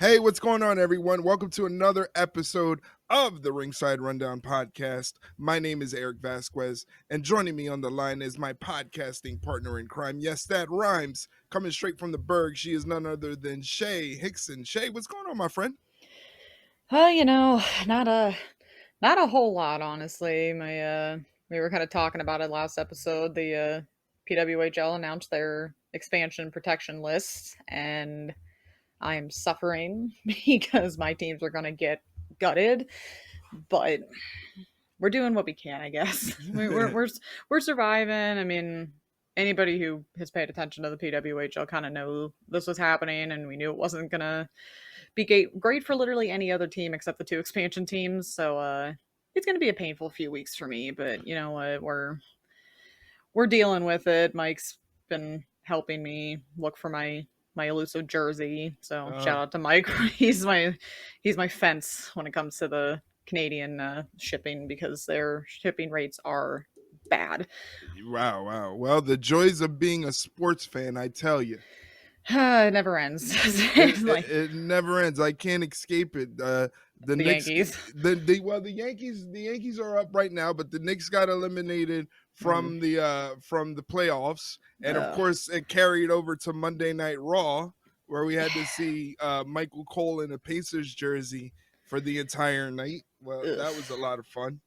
Hey, what's going on, everyone? Welcome to another episode of the Ringside Rundown podcast. My name is Erik Vasquez, and joining me on the line is my podcasting partner in crime. Yes, that rhymes. Coming straight from the Berg, she is none other than Shay Hickson. Shay, what's going on, my friend? Not a whole lot, honestly. We were kind of talking about it last episode. The PWHL announced their expansion protection list, and I am suffering because my teams are going to get gutted. But we're doing what we can, I guess. We're surviving. I mean, anybody who has paid attention to the PWHL kind of knew this was happening, and we knew it wasn't gonna be great for literally any other team except the two expansion teams. So it's gonna be a painful few weeks for me, but you know what? We're dealing with it. Mike's been helping me look for my elusive jersey. So Uh, shout out to Mike. he's my fence when it comes to the Canadian shipping because their shipping rates are bad. wow. Well, the joys of being a sports fan, I tell you. It never ends. It, It's it, like it never ends. I can't escape it. The the Knicks, Yankees. the Yankees are up right now, but the Knicks got eliminated Mm. from the playoffs, and of Uh, course it carried over to Monday Night Raw, where we had to see Michael Cole in a Pacers jersey for the entire night. Well, ugh. that was a lot of fun.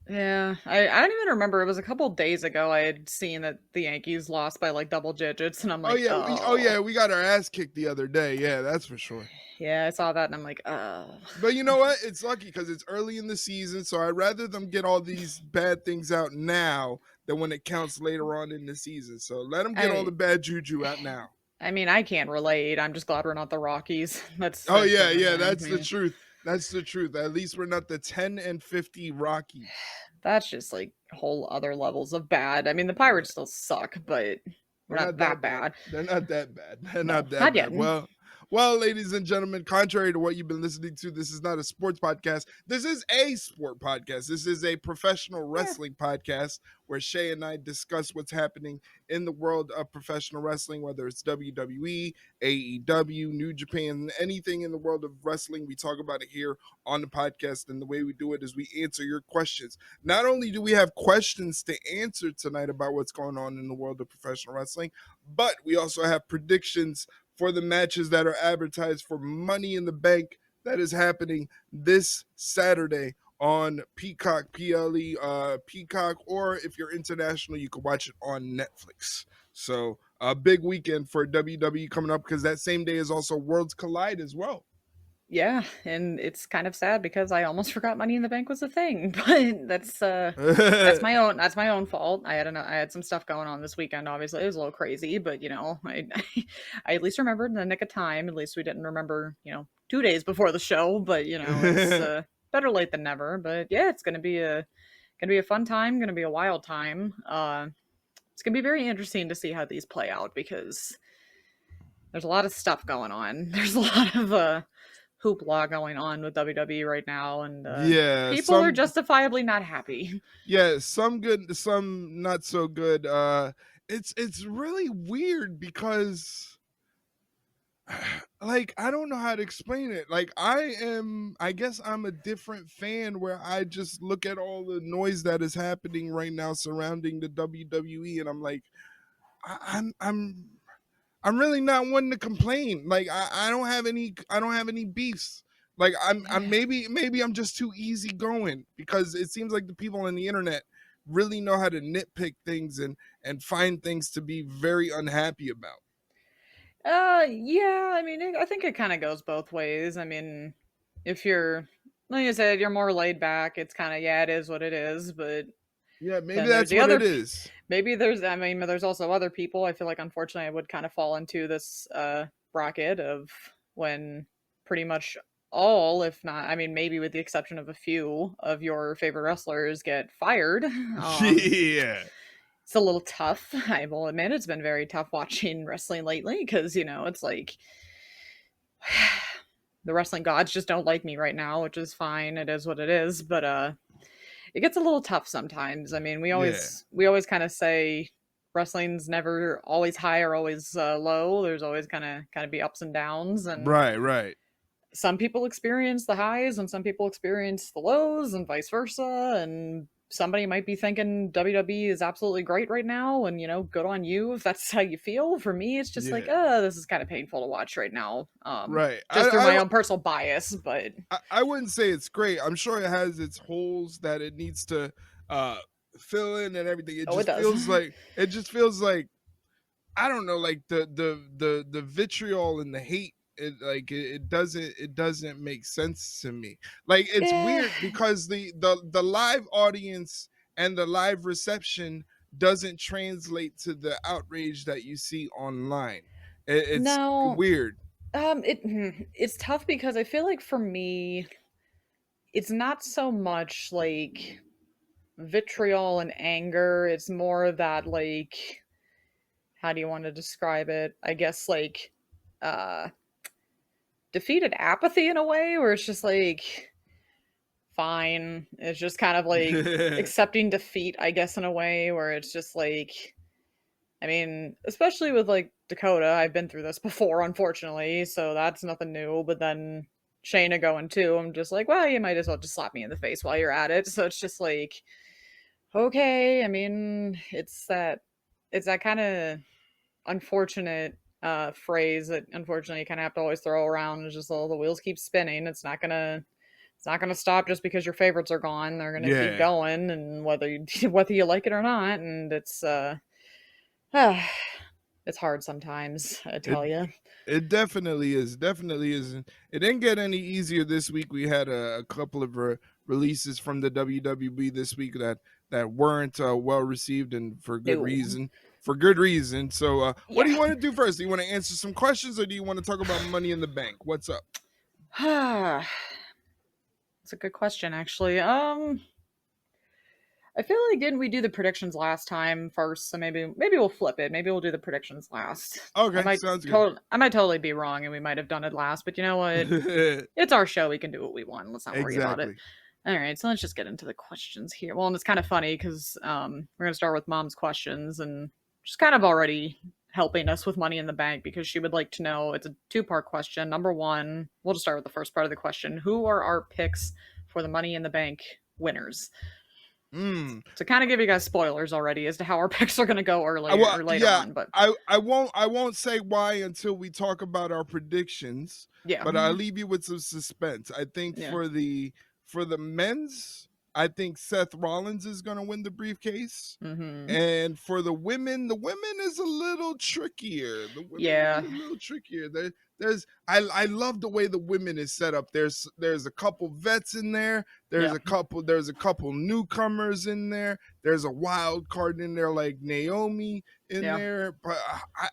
Yeah, I don't even remember. It was a couple days ago I had seen that the Yankees lost by like double digits, and I'm Oh like, yeah, oh, we got our ass kicked the other day. Yeah, that's for sure. yeah, I saw that, and I'm like, oh. But you know what? It's lucky because it's early in the season, so I'd rather them get all these bad things out now than when it counts later on in the season. So let them get all the I bad juju out now. I mean, I can't relate. I'm just glad we're not the Rockies. Oh That's yeah, different, yeah, man. I that's the mean, truth. That's the truth. At least we're not the 10-50 Rockies. that's just like whole other levels of bad. I mean, the Pirates still suck, but we're They're not not that that bad. bad. They're not that bad. They're No, not that not yet. bad. Well, ladies and gentlemen, contrary to what you've been listening to, this is not a sports podcast. This is a sport podcast. This is a professional Yeah. wrestling podcast where Shay and I discuss what's happening in the world of professional wrestling, whether it's WWE, AEW, New Japan, anything in the world of wrestling. We talk about it here on the podcast. And the way we do it is we answer your questions. Not only do we have questions to answer tonight about what's going on in the world of professional wrestling, but we also have predictions for the matches that are advertised for Money in the Bank that is happening this Saturday on Peacock PLE, Peacock, or if you're international, you can watch it on Netflix. So a big weekend for WWE coming up because that same day is also Worlds Collide as well. Yeah, and it's kind of sad because I almost forgot Money in the Bank was a thing, but that's my own fault. I had some stuff going on this weekend. Obviously, it was a little crazy, but I at least remembered in the nick of time. At least we didn't remember 2 days before the show, but it's better late than never. But yeah, it's gonna be a fun time. Gonna be a wild time. It's gonna be very interesting to see how these play out because there's a lot of stuff going on. There's a lot of hoopla going on with WWE right now, and yeah, people are some justifiably not happy. yeah, some good, some not so good. It's really weird because like I don't know how to explain it. Like I guess I'm a different fan where I just look at all the noise that is happening right now surrounding the WWE and I'm like I, I'm I'm I'm really not one to complain. Like I don't have any beefs. Like I'm Yeah. maybe I'm just too easygoing because it seems like the people on the internet really know how to nitpick things and find things to be very unhappy about. Yeah. I mean, I think it kind of goes both ways. I mean, if you're, like I said, you're more laid back. It's kind of yeah, it is what it is. But Yeah, maybe then there's that's the what other. it is. Maybe there's. I mean, there's also other people. I feel like unfortunately, I would kind of fall into this bracket of when pretty much all, if not, I mean, maybe with the exception of a few of your favorite wrestlers get fired. Yeah. It's a little tough. I will admit it's been very tough watching wrestling lately because, it's like the wrestling gods just don't like me right now, which is fine. It is what it is, but it gets a little tough sometimes. I mean, we Yeah. always kind of say wrestling's never always high or always low. There's always kind of be ups and downs, and Right, right. some people experience the highs and some people experience the lows and vice versa, and somebody might be thinking WWE is absolutely great right now, and good on you if that's how you feel. For me, it's just like, Yeah. this is kind of painful to watch right now, Right. just through my own personal bias. But I wouldn't say it's great. I'm sure it has its holes that it needs to uh fill in and everything. oh, it does. It just feels like I don't know, like the vitriol and the hate. It doesn't make sense to me. Like it's Eh, weird because the live audience and the live reception doesn't translate to the outrage that you see online. It's no, weird. it's tough because I feel like for me, it's not so much like vitriol and anger. It's more that like, how do you want to describe it? I guess like uh defeated apathy in a way where it's just like fine. It's just kind of like accepting defeat, I guess, in a way where it's just like, I mean, especially with like Dakota, I've been through this before, unfortunately, so that's nothing new. But then Shayna going too, I'm just like, well, you might as well just slap me in the face while you're at it. So it's just like, okay, I mean, it's that kind of unfortunate phrase that unfortunately you kind of have to always throw around. It's just, the wheels keep spinning. It's not gonna stop just because your favorites are gone. They're gonna keep Yeah. going, and whether you whether you like it or not, and it's it's hard sometimes. I It tell you. it definitely is. Definitely isn't. It didn't get any easier this week. We had a couple of releases from the WWE this week that weren't well received and for good No. reason. For good reason. So, what do Yeah. you want to do first? Do you want to answer some questions or do you want to talk about Money in the Bank? What's up? It's a good question, actually. I feel like didn't we do the predictions last time first? So maybe we'll flip it. Maybe we'll do the predictions last. I Okay, might sounds good. I might totally be wrong, and we might have done it last. But you know what? It's our show. We can do what we want. Let's not worry about it. Exactly. All right, so let's just get into the questions here. Well, and it's kind of funny because we're gonna start with Mom's questions, and she's kind of already helping us with Money in the Bank because she would like to know. It's a two-part question. Number one, we'll just start with the first part of the question. Who are our picks for the Money in the Bank winners? Mm. To kind of give you guys spoilers already as to how our picks are going to go early Well, or later yeah, on, but I won't say why until we talk about our predictions, yeah, but I'll leave you with some suspense. I think yeah, for the men's, I think Seth Rollins is going to win the briefcase. mm-hmm. And for the women is a little trickier. The women is Yeah, a little trickier. I love the way the women is set up. There's a couple vets in there. yeah, There's a couple newcomers in there. There's a wild card in there like Naomi in yeah. there. But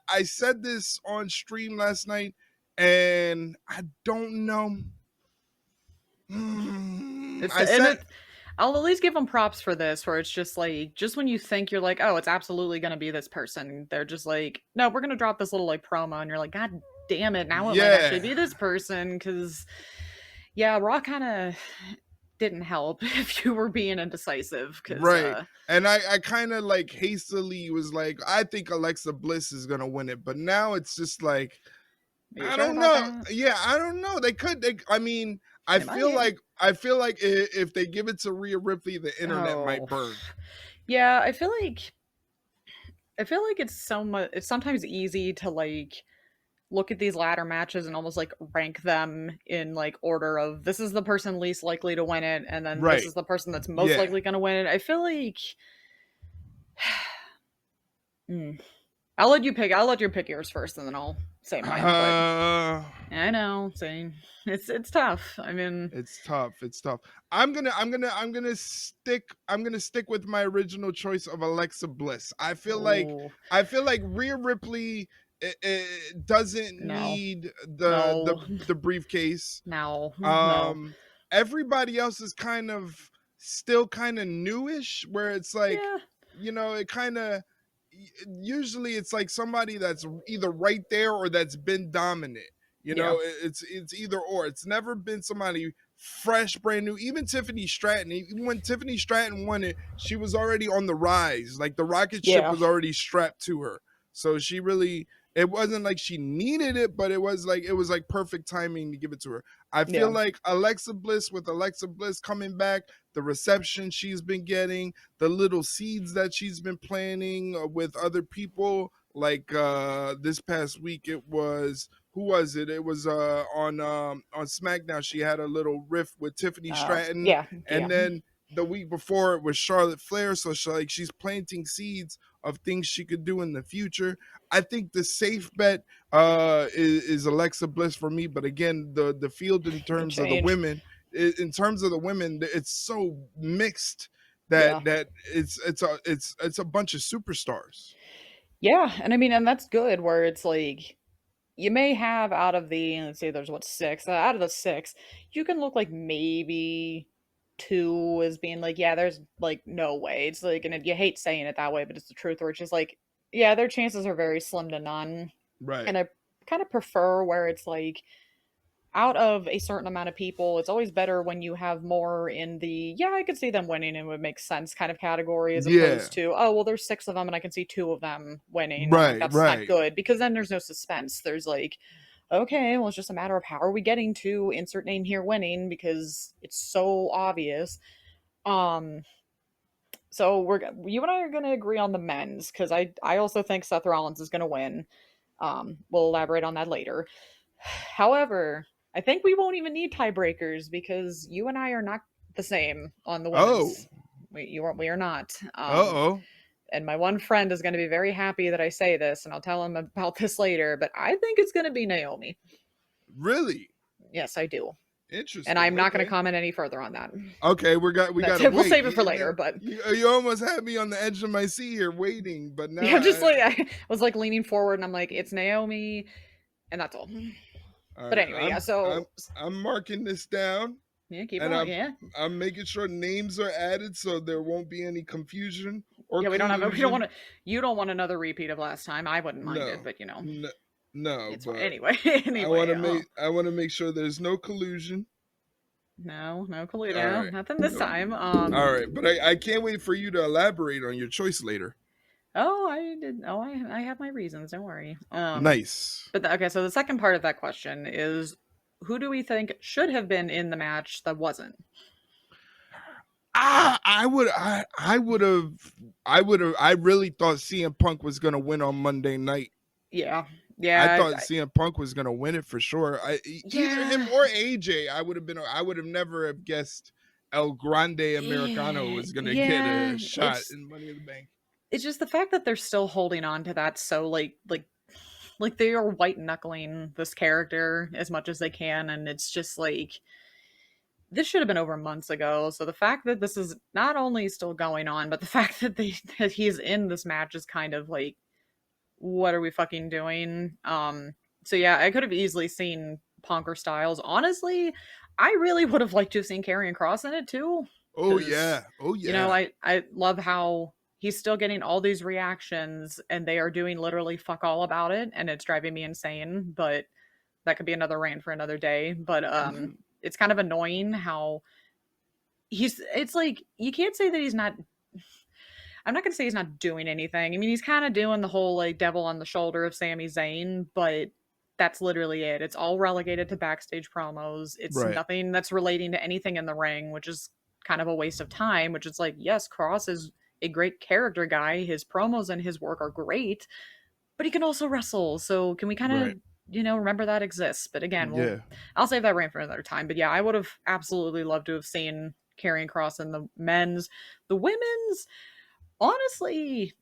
I said this on stream last night, and I don't know. It's I and said it. I'll at least give them props for this, where it's just like, just when you think you're like, oh, it's absolutely going to be this person, they're just like, no, we're going to drop this little like promo, and you're like, God damn it, now it might actually yeah. be this person, because yeah, Raw kind of didn't help if you were being indecisive, because Right. And I kind of like hastily was like, I think Alexa Bliss is gonna win it, but now it's just like are you I sure don't about know. that? Yeah, I don't know. I mean, They might. I feel like if they give it to Rhea Ripley, the internet might Oh, burn. yeah. I feel like it's so much. It's sometimes easy to like look at these ladder matches and almost like rank them in like order of this is the person least likely to win it, and then this Right. is the person that's most Yeah. likely going to win it. I feel like. Hmm. I'll let you pick. I'll let you pick yours first, and then I'll say mine. But Uh I know, saying it's tough. I mean, it's tough. It's tough. I'm gonna stick with my original choice of Alexa Bliss. oh I feel like Rhea Ripley doesn't no, need no, the briefcase. no, no. Um Everybody else is kind of still kind of newish where it's like, Yeah, it kind of usually it's like somebody that's either right there or that's been dominant. yeah, It's either or. It's never been somebody fresh, brand new. Even Tiffany Stratton, even when Tiffany Stratton won it, she was already on the rise. Like the rocket ship yeah. was already strapped to her. So she really it wasn't like she needed it, but it was like perfect timing to give it to her. I feel Yeah. like Alexa Bliss, with Alexa Bliss coming back, the reception she's been getting, the little seeds that she's been planting with other people. Like this past week, it was, who was it? It was on SmackDown. She had a little riff with Tiffany Stratton, Yeah. and then the week before it was Charlotte Flair. So she's planting seeds of things she could do in the future. I think the safe bet is Alexa Bliss for me. But again, the field in Could terms of the change. women, it's so mixed Yeah. that it's a bunch of superstars. Yeah, and I mean, and that's good where it's like you may have out of the, let's say there's what, six, out of the six, you can look like maybe two as being like, yeah, there's like no way. It's like, and you hate saying it that way, but it's the truth, where it's just like, yeah, their chances are very slim to none. Right. And I kind of prefer where it's like, out of a certain amount of people, it's always better when you have more in the, yeah, I could see them winning and it would make sense kind of category, as Yeah. opposed to, oh, well, there's six of them and I can see two of them winning. I'm like, Right. that's not Right. good, because then there's no suspense. There's like, okay, well, it's just a matter of how are we getting to insert name here winning, because it's so obvious. Um, so you and I are gonna agree on the men's, because I also think Seth Rollins is gonna win. We'll elaborate on that later. However, I think we won't even need tiebreakers, because you and I are not the same on the Oh. women's. We are not. Oh. And my one friend is going to be very happy that I say this, and I'll tell him about this later. But I think it's going to be Naomi. Really? Yes, I do. Interesting. And I'm not going Okay. to comment any further on that. Okay, we got to We'll wait. save it for later. But you almost had me on the edge of my seat here waiting, but now yeah, just like I was like leaning forward, and I'm like, it's Naomi, and that's all. all But right, anyway, yeah. So I'm marking this down, yeah, keep and on. Yeah, I'm making sure names are added so there won't be any confusion or yeah. We don't collusion. want to. You don't want another repeat of last time. I wouldn't mind it, No, but you know, no, it's but anyway. I want Anyway, I want to make sure there's no collusion. no All Colludo, right, nothing this time. all right, but I can't wait for you to elaborate on your choice later. Oh, I did. Oh, I have my reasons. Don't worry. Nice. But okay. So the second part of that question is, who do we think should have been in the match that wasn't? I really thought CM Punk was gonna win on Monday night. Yeah, I yeah, thought CM Punk was gonna win it for sure. Either him or AJ. I would have never have guessed El Grande Americano was gonna get yeah. a shot in Money in the Bank. It's just the fact that they're still holding on to that, so like they are white knuckling this character as much as they can, and it's just like this should have been over months ago. So the fact that this is not only still going on, but the fact that that he's in this match is kind of like, what are we fucking doing? So yeah, I could have easily seen Punk or Styles. Honestly, I really would have liked to have seen Karrion Kross in it too. Oh yeah. Oh yeah. You know, I love how he's still getting all these reactions and they are doing literally fuck all about it, and it's driving me insane. But that could be another rant for another day. But it's kind of annoying how it's like, you can't say that he's not, I'm not gonna say he's not doing anything. I mean, he's kind of doing the whole like devil on the shoulder of Sami Zayn, but that's literally it. It's all relegated to backstage promos. It's Right. nothing that's relating to anything in the ring, which is kind of a waste of time. Which is like, yes, Cross is a great character guy. His promos and his work are great, but he can also wrestle. So can we kind of, Right. remember that exists? But again, Yeah. I'll save that rant for another time. But yeah, I would have absolutely loved to have seen Karrion Kross in the men's. The women's, honestly,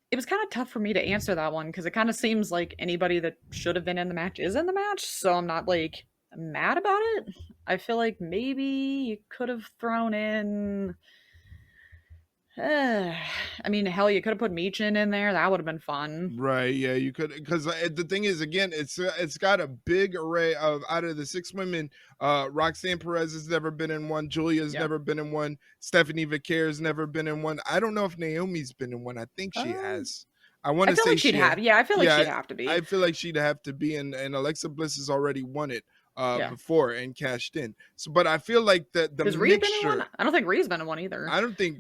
it was kind of tough for me to answer that one, because it kind of seems like anybody that should have been in the match is in the match. So I'm not like mad about it. I feel like maybe you could have thrown in. I mean, hell, you could have put Meechin in there. That would have been fun. Right. Yeah, you could, because the thing is, again, it's got a big array of, out of the 6 women, Roxanne Perez has never been in one, Julia's never been in one, Stephanie Vicaire has never been in one. I don't know if Naomi's been in one. I think she has. I want to feel say like she'd have. Yeah, I feel like she'd have to be. I feel like she'd have to be, and Alexa Bliss has already won it before and cashed in. So, but I feel like the Has Rhea been in one? I don't think Rhea's been in one either. I don't think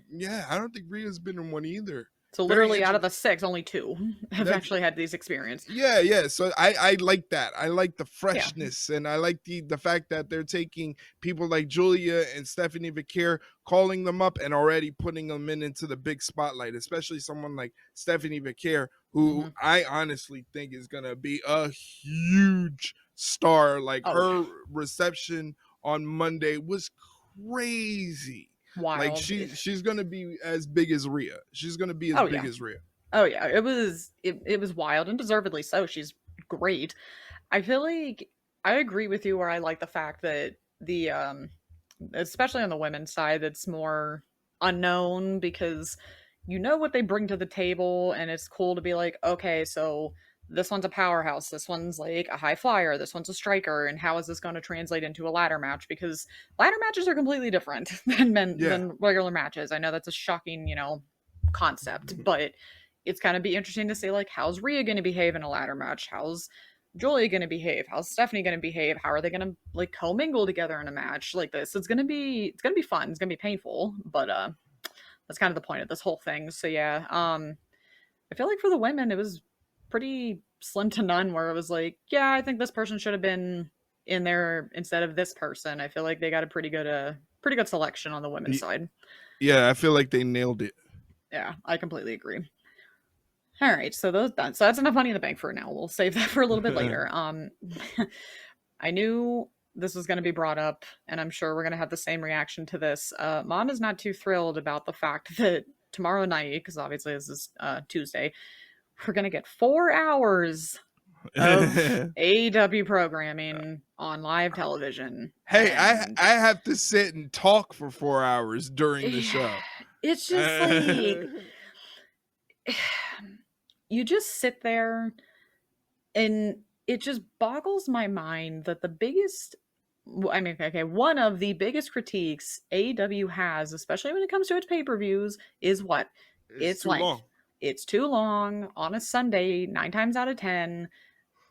Rhea's been in one either. So Very literally out of interesting. the 6, only 2 have That's actually had these experience. yeah. So I like that. I like the Yeah. freshness, and I like the fact that they're taking people like Julia and Stephanie Vicaire, calling them up and already putting them into the big spotlight, especially someone like Stephanie Vicaire, who Mhm. I honestly think is gonna be a huge star. Like, Oh, yeah. her reception on Monday was crazy. Like, Wild. she's gonna be as big as Rhea. She's gonna be as Oh, big yeah. as Rhea. Oh, yeah. It was wild, and deservedly so. She's great. I feel like I agree with you where I like the fact that especially on the women's side, it's more unknown because you know what they bring to the table, and it's cool to be like, okay, so this one's a powerhouse, this one's like a high flyer, this one's a striker, and how is this going to translate into a ladder match? Because ladder matches are completely different Yeah. than regular matches. I know that's a shocking, concept, but it's kind of be interesting to see like how's Rhea going to behave in a ladder match? How's Julia going to behave? How's Stephanie going to behave? How are they going to like commingle together in a match like this? It's going to be fun. It's going to be painful, but that's kind of the point of this whole thing. So yeah, I feel like for the women it was pretty slim to none where it was like, yeah, I think this person should have been in there instead of this person. I feel like they got a pretty good selection on the women's side. Yeah, I feel like they nailed it. Yeah, I completely agree. All right, so that's enough money in the bank for now. We'll save that for a little bit later. I knew this was going to be brought up, and I'm sure we're going to have the same reaction to this. Mom is not too thrilled about the fact that tomorrow night, because obviously this is Tuesday, we're going to get 4 hours of AEW programming on live television, Hey, and I have to sit and talk for 4 hours during the show. it's just like you just sit there and it just boggles my mind that one of the biggest critiques AEW has, especially when it comes to its pay-per-views, is what? It's Its too long. length. It's too long on a Sunday, 9 times out of 10.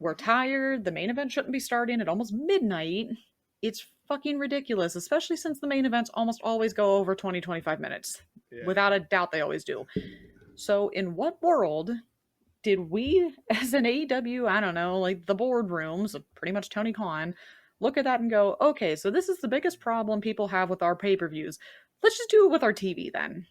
We're tired. The main event shouldn't be starting at almost midnight. It's fucking ridiculous, especially since the main events almost always go over 20-25 minutes. Yeah. Without a doubt, they always do. So, in what world did we, as an AEW, I don't know, like the boardrooms of pretty much Tony Khan, look at that and go, okay, so this is the biggest problem people have with our pay per views. Let's just do it with our TV then.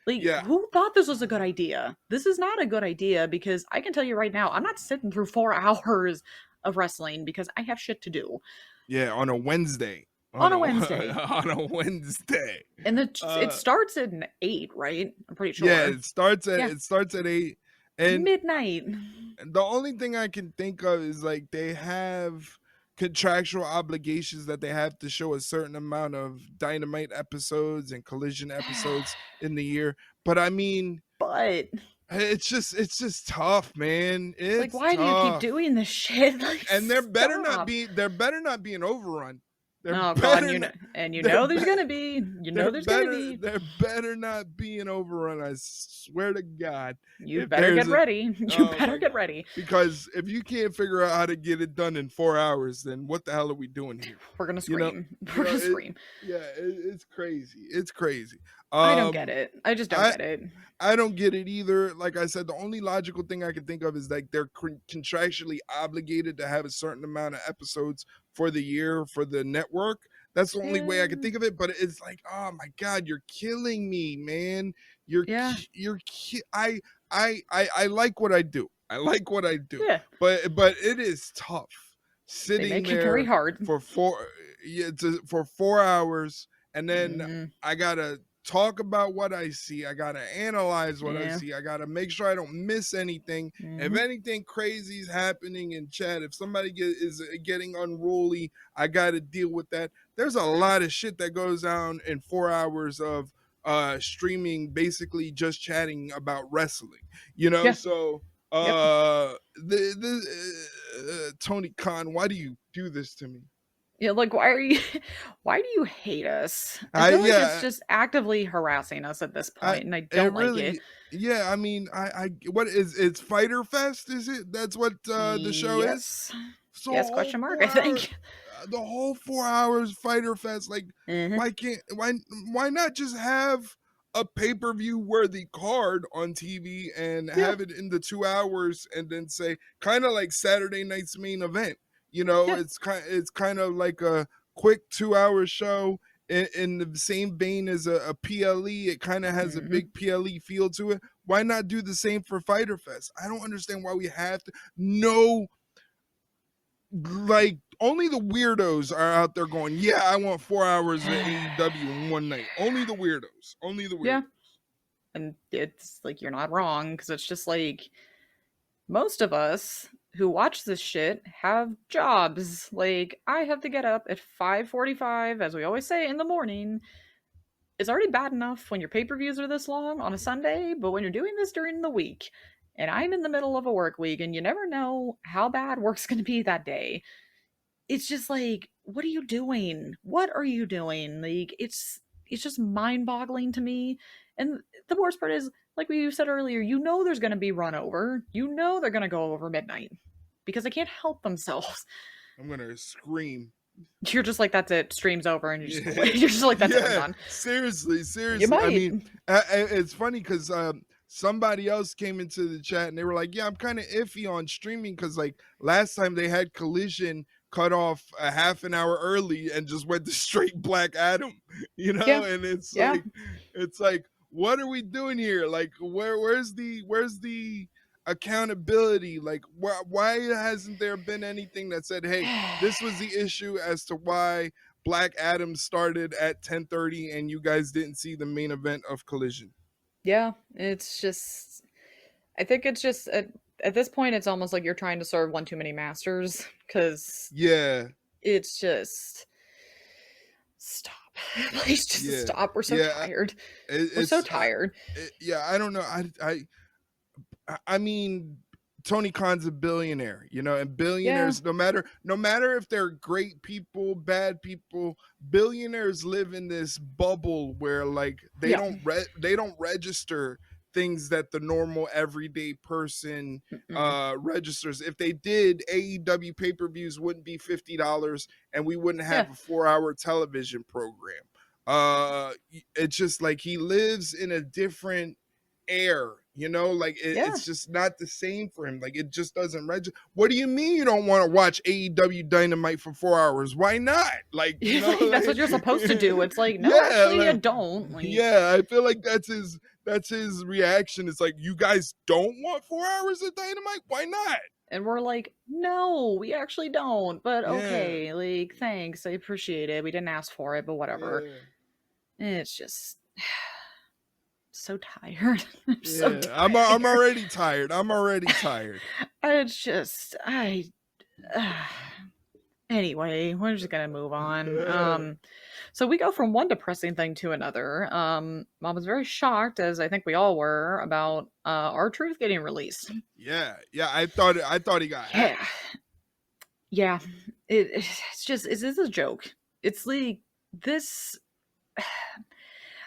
Like, Yeah. who thought this was a good idea? This is not a good idea because I can tell you right now, I'm not sitting through 4 hours of wrestling because I have shit to do. Yeah, on a Wednesday. On a Wednesday. On a Wednesday. And it starts at 8, right? I'm pretty sure. Yeah, it starts at Yeah. 8. And midnight. the only thing I can think of is like they have contractual obligations that they have to show a certain amount of Dynamite episodes and Collision episodes in the year. But I mean, But it's just tough, man. It's like, why tough. do you keep doing this shit? Like, And there better not stop. be an overrun. Oh god, there's gonna be. There better not be an overrun. I swear to God. You better get ready. Get ready. Because if you can't figure out how to get it done in 4 hours, then what the hell are we doing here? We're gonna scream. We're gonna scream. It's crazy. It's crazy. I don't get it. I just don't get it. I don't get it either. Like I said, the only logical thing I can think of is like they're contractually obligated to have a certain amount of episodes for the year for the network. That's the only way I can think of it. But it's like, oh my God, you're killing me, man. I like what I do. I like what I do. Yeah. But it is tough sitting they make there it very hard for 4 hours, and then I gotta talk about what I see. I gotta analyze what I see. I gotta make sure I don't miss anything. If anything crazy is happening in chat, if somebody is getting unruly, I gotta deal with that. There's a lot of shit that goes down in 4 hours of streaming, basically just chatting about wrestling. So Tony Khan, why do you do this to me? Yeah, like why do you hate us? I feel like it's just actively harassing us at this point, and I don't like it. Yeah, I mean, what is it's Fighter Fest? Is it? That's what the show is. So yes, question mark. I think the whole 4 hours Fighter Fest. Like, why not just have a pay-per-view worthy card on TV and Yeah, have it in the 2 hours and then say kind of like Saturday night's main event. You know, yeah. it's kind of like a quick 2 hour show in the same vein as a PLE. It kind of has a Hmm. big PLE feel to it. Why not do the same for Fighter Fest? I don't understand why we have to. No, like only the weirdos are out there going, yeah, I want 4 hours of AEW in one night. Only the weirdos. Only the weirdos. Yeah. And it's like you're not wrong because it's just like most of us who watch this shit have jobs. Like I have to get up at 5:45 as we always say in the morning. It's already bad enough when your pay-per-views are this long on a Sunday, but when you're doing this during the week and I'm in the middle of a work week and you never know how bad work's going to be that day. It's just like what are you doing? What are you doing? Like it's just mind-boggling to me. And the worst part is like we said earlier, you know there's going to be run over. You know they're going to go over midnight because they can't help themselves. I'm gonna scream. You're just like that's it, stream's over and you just Yeah, you're just like that's it, I'm yeah. done. Seriously, You seriously. I might. mean, it's funny because somebody else came into the chat and they were like, "Yeah, I'm kind of iffy on streaming because like last time they had Collision cut off a half an hour early and just went to straight Black Adam, you Yeah. know." And Yeah. it's like, what are we doing here? Like, where's the accountability? Like, why hasn't there been anything that said, "Hey, this was the issue as to why Black Adam started at 10:30 and you guys didn't see the main event of Collision"? Yeah, it's just I think it's just at this point it's almost like you're trying to serve one too many masters cuz Yeah, it's just stop. Please just yeah, stop. We're so yeah. tired. It, We're so it's tired. yeah. I don't know. I mean, Tony Khan's a billionaire, you know, and Yeah. billionaires, no matter if they're great people, bad people, billionaires live in this bubble where like Yeah. they don't register things that the normal everyday person Mm-mm. registers. If they did, AEW pay-per-views wouldn't be $50 and we wouldn't Yeah. have a 4 hour television program. Uh it's just like he lives in a different air, you know, like Yeah. it's just not the same for him. Like it just doesn't register. What do you mean you don't want to watch AEW Dynamite for 4 hours? Why not? Like, you know, Like that's what like you're supposed to do. It's like, no, yeah, actually you like, don't. Like yeah, I feel like that's his reaction. It's like, you guys don't want 4 hours of Dynamite? Why not? and we're like, no, we actually don't. But Yeah, okay, like thanks. I appreciate it. We didn't ask for it, but whatever. yeah, It's just so tired. I'm so yeah. I'm tired. already tired. I'm already tired. It's just I uh, anyway, we're just gonna move on. So we go from one depressing thing to another. Mom was very shocked, as I think we all were, about our truth getting released. Yeah, yeah. I thought he got Yeah, hacked. yeah. It's just it's a joke. It's like this.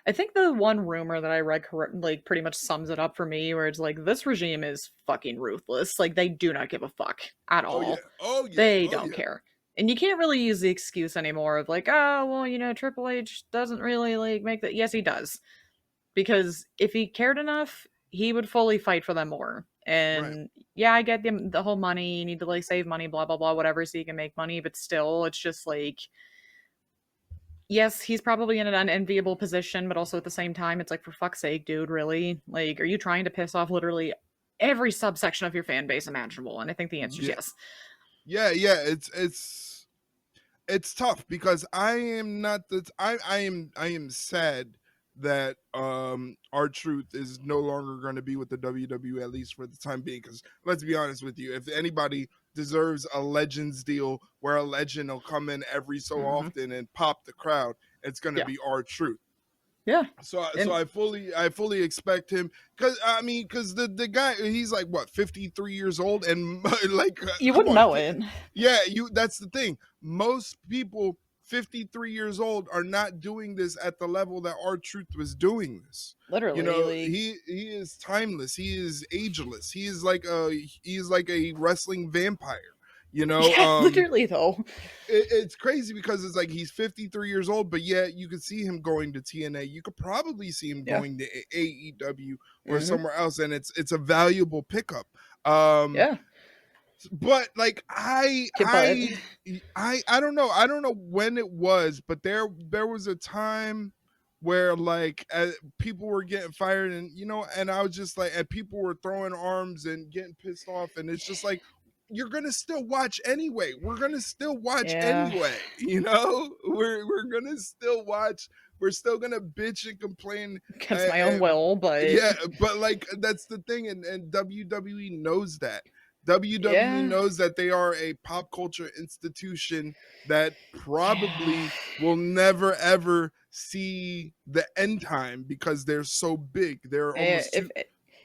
I think the one rumor that I read like pretty much sums it up for me, where it's like this regime is fucking ruthless. Like they do not give a fuck at Oh yeah. all. Oh yeah. They Oh don't yeah. care. And you can't really use the excuse anymore of like, oh, well, Triple H doesn't really like make that. Yes, he does. Because if he cared enough, he would fully fight for them more. Right. And yeah, I get the whole money. You need to like save money, blah, blah, blah, whatever, so you can make money. But still, it's just like, yes, he's probably in an unenviable position, but also at the same time, it's like, for fuck's sake, dude, really? Like, are you trying to piss off literally every subsection of your fan base imaginable? And I think the answer is Yeah. yes. Yeah. Yeah. It's tough because I am not the I am sad that our truth is no longer going to be with the WWE, at least for the time being, because let's be honest with you, if anybody deserves a Legends deal where a legend will come in every so Hmm. often and pop the crowd, it's going to Yeah. be our truth. Yeah. So And I fully expect him, because the guy, he's like what, 53 years old, and like you come wouldn't on, know it. yeah, that's the thing. Most people 53 years old are not doing this at the level that our truth was doing this. You Literally, know, like, he is timeless. He is ageless. He is like a wrestling vampire. You know, Yeah, literally though. it's crazy because it's like he's 53 years old, but yet you could see him going to TNA. You could probably see him Yeah. going to AEW or Mm-hmm. somewhere else, and it's a valuable pickup. Um, Yeah. but like But I don't know. I don't know when it was, but there was a time where like people were getting fired, and and I was just like, and people were throwing arms and getting pissed off, and it's just like, you're gonna still watch anyway. We're gonna still watch yeah, anyway. We're gonna still watch. We're still gonna bitch and complain. against my own will, but Yeah, but like that's the thing, and WWE knows that. WWE yeah. knows that they are a pop culture institution that probably will never ever see the end time because they're so big. They're Eh, almost too.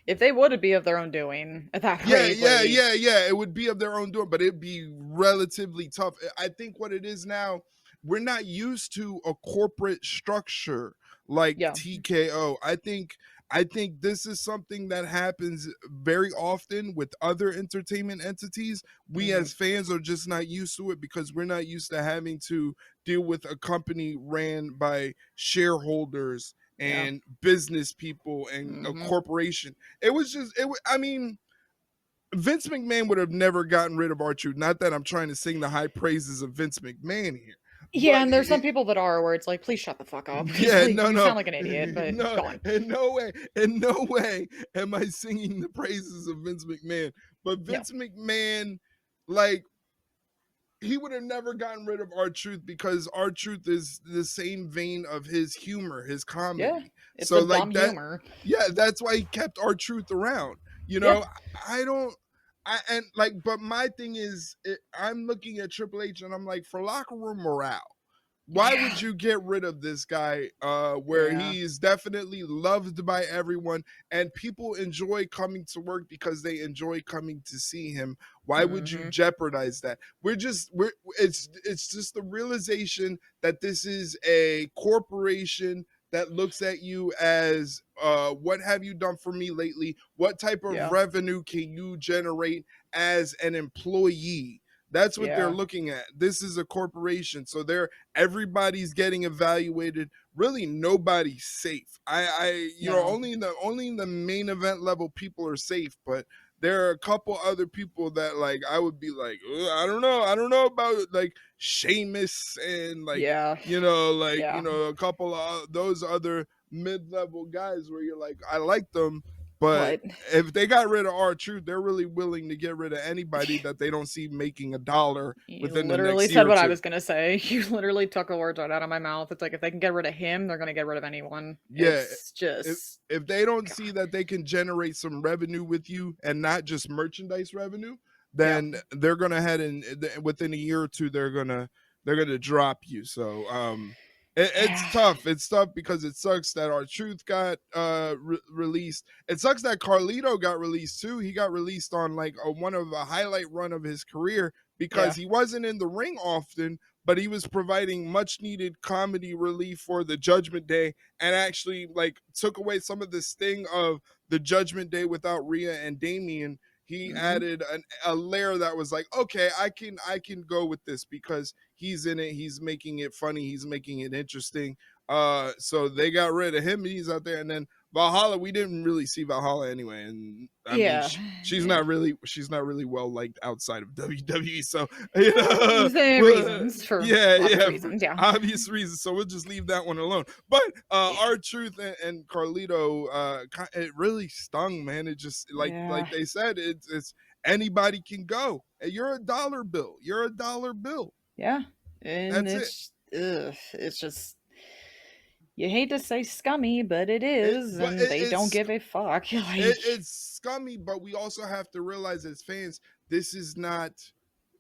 if they would, it be of their own doing at that Yeah, rate. yeah, Like, yeah, yeah. It would be of their own doing, but it'd be relatively tough. I think what it is now, we're not used to a corporate structure like yeah. TKO. I think this is something that happens very often with other entertainment entities. We Mm-hmm. as fans are just not used to it because we're not used to having to deal with a company ran by shareholders Yeah. and business people and a Mm-hmm. corporation. I mean, Vince McMahon would have never gotten rid of R-Truth. Not that I'm trying to sing the high praises of Vince McMahon here, Yeah, but and there's some people that are where it's like, please shut the fuck up. Because yeah, like no, you no, sound like an idiot, but no, go on. in no way am I singing the praises of Vince McMahon. But No. Vince McMahon, like, he would have never gotten rid of R-Truth because R-Truth is the same vein of his humor, his Yeah. comedy. It's So the dumb like that, humor. yeah, that's why he kept R-Truth around. You Yeah. know, I don't. And like, but my thing is, I'm looking at Triple H and I'm like, for locker room morale, why Yeah. would you get rid of this guy where Yeah. he is definitely loved by everyone and people enjoy coming to work because they enjoy coming to see him? Why would you Mm-hmm. jeopardize that? It's just the realization that this is a corporation that looks at you as what have you done for me lately? What type of Yeah. revenue can you generate as an employee? That's what they're Yeah. looking at. This is a corporation, so everybody's getting evaluated. Really, nobody's safe. No. Only in the main event level people are safe, but there are a couple other people that like I would be like, I don't know about like Sheamus and like Yeah. Yeah. a couple of those other mid-level guys where you're like, I like them, but But if they got rid of R-Truth, they're really willing to get rid of anybody that they don't see making a dollar you within the literally next said year or what I two. was gonna say. You literally took the words right out of my mouth. It's like if they can get rid of him, they're gonna get rid of anyone. Yeah, It's if just if they don't see God. that they can generate some revenue with you and not just merchandise revenue, Yeah. then they're gonna head and within a year or two they're gonna drop you. So it's Yeah. tough. It's tough because it sucks that our truth got released. It sucks that Carlito got released too. He got released on like one of a highlight run of his career because Yeah. he wasn't in the ring often, but he was providing much needed comedy relief for the Judgment Day and actually like took away some of the sting of the Judgment Day without Rhea and Damian. He Mm-hmm. added a layer that was like, okay, I can go with this because he's in it, he's making it funny, he's making it interesting. So they got rid of him, he's out there, and then Valhalla, we didn't really see Valhalla anyway, and I mean Yeah. she's not really well liked outside of WWE, so The reasons for yeah, obvious yeah, for reasons. Yeah. obvious reasons. So we'll just leave that one alone. But Yeah. our truth and Carlito, it really stung, man. It just Yeah. like they said, it's anybody can go. And you're a dollar bill. You're a dollar bill. Yeah. And That's it. it's just you hate to say scummy, but it It is, but and it, they don't it's give a fuck. it, Like, it's scummy, but we also have to realize as fans, this is not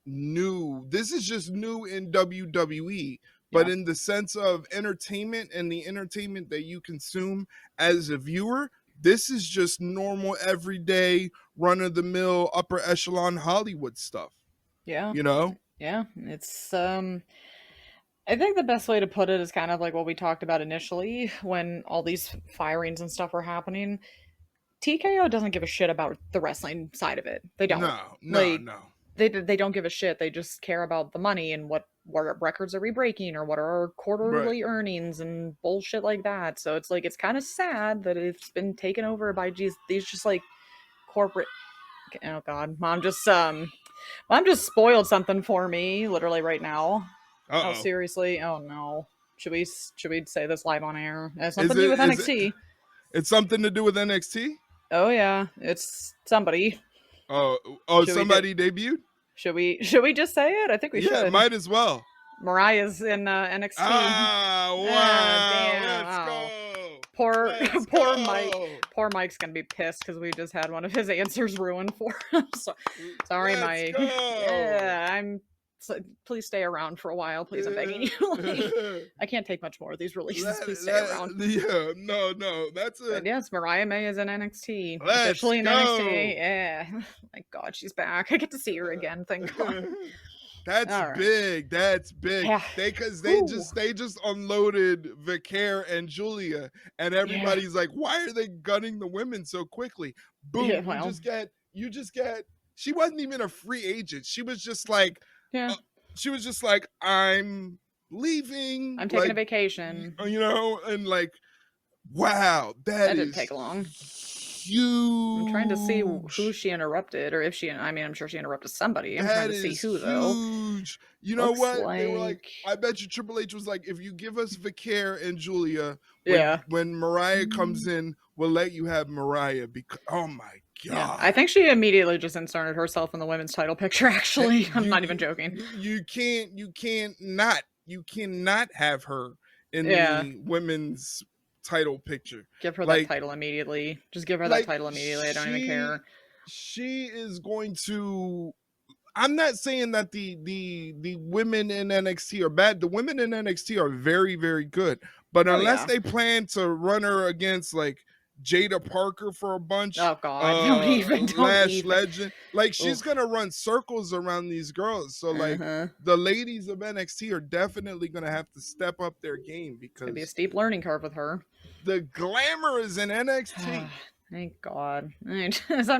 new. This is just new in WWE. But yeah, in the sense of entertainment and the entertainment that you consume as a viewer, this is just normal, everyday, run of the mill, upper echelon Hollywood stuff. yeah, You know? yeah. It's I think the best way to put it is kind of like what we talked about initially when all these firings and stuff were happening. TKO doesn't give a shit about the wrestling side of it. They don't. No, no, Like no. they don't give a shit. They just care about the money and what records are we breaking or what are our Right. quarterly earnings and bullshit like that. So it's like it's kind of sad that it's been taken over by these just like corporate. Oh God, mom just spoiled something for me literally right now. Oh Uh-oh. seriously? Oh no. Should we say this live on air? It has Is something to do it with is it NXT. it's something to do with NXT? Oh yeah, it's somebody. Oh, Should we somebody debuted? should we just say it? I think we Yeah, should. might as well. Mariah's in NXT. Ah, Damn. wow. Let's Oh, go. poor Let's poor Mike. go. Poor Mike's gonna be pissed because we just had one of his answers ruined for him. Sorry, Let's Mike. go. Yeah, please stay around for a while, please. I'm begging you. Like, I can't take much more of these releases. Please stay around. Yeah, no, that's a But yes, Mariah May is in NXT. let's Officially in go. NXT. Yeah. My God, she's back. I get to see her again. Thank God. That's All right. big. That's big. Yeah. Because Whew. they just unloaded Vicaire and Julia, and Yeah. everybody's like, why are they gunning the women so quickly? Boom! Yeah. Well. You just get. She wasn't even a free agent. She was just like, Yeah. I'm leaving. I'm taking a vacation. You know, and like, wow, That that didn't is take long. huge. I'm trying to see who she interrupted, or if she. I mean, I'm sure she interrupted somebody. I'm trying That to see is who though. huge. You know Looks what? They were like, like I bet you Triple H was like, if you give us Vicaire and Julia, yeah. when Mariah comes in, we'll let you have Mariah. Because oh my God. Yeah. I think she immediately just inserted herself in the women's title picture. Actually, I'm not even joking. You cannot have her in Yeah. the women's title picture. Give her Like- that title immediately. Just give her like, that title immediately. I don't even care. She is going to. I'm not saying that the women in NXT are bad. The women in NXT are very, very good. But unless yeah. they plan to run her against like Jada Parker for a bunch, Oh God, don't even. Legend, like she's Oof. gonna run circles around these girls. So like the ladies of NXT are definitely gonna have to step up their game It's gonna be a because steep learning curve with her. the glamour is in NXT. Thank God. I'm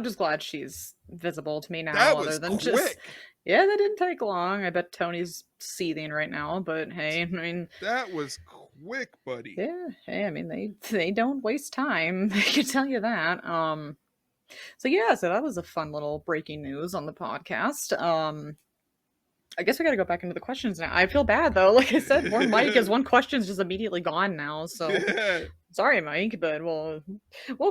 just glad she's visible to me now. That other was than quick. just yeah, that didn't take long. I bet Tony's seething right now. But hey, I mean that was quick, buddy. Yeah, hey, I mean they don't waste time. I can tell you that. So yeah, so that was a fun little breaking news on the podcast. I guess we got to go back into the questions now. I feel bad though. Like I said, poor Mike is one question's just immediately gone now. So sorry, Mike, but we'll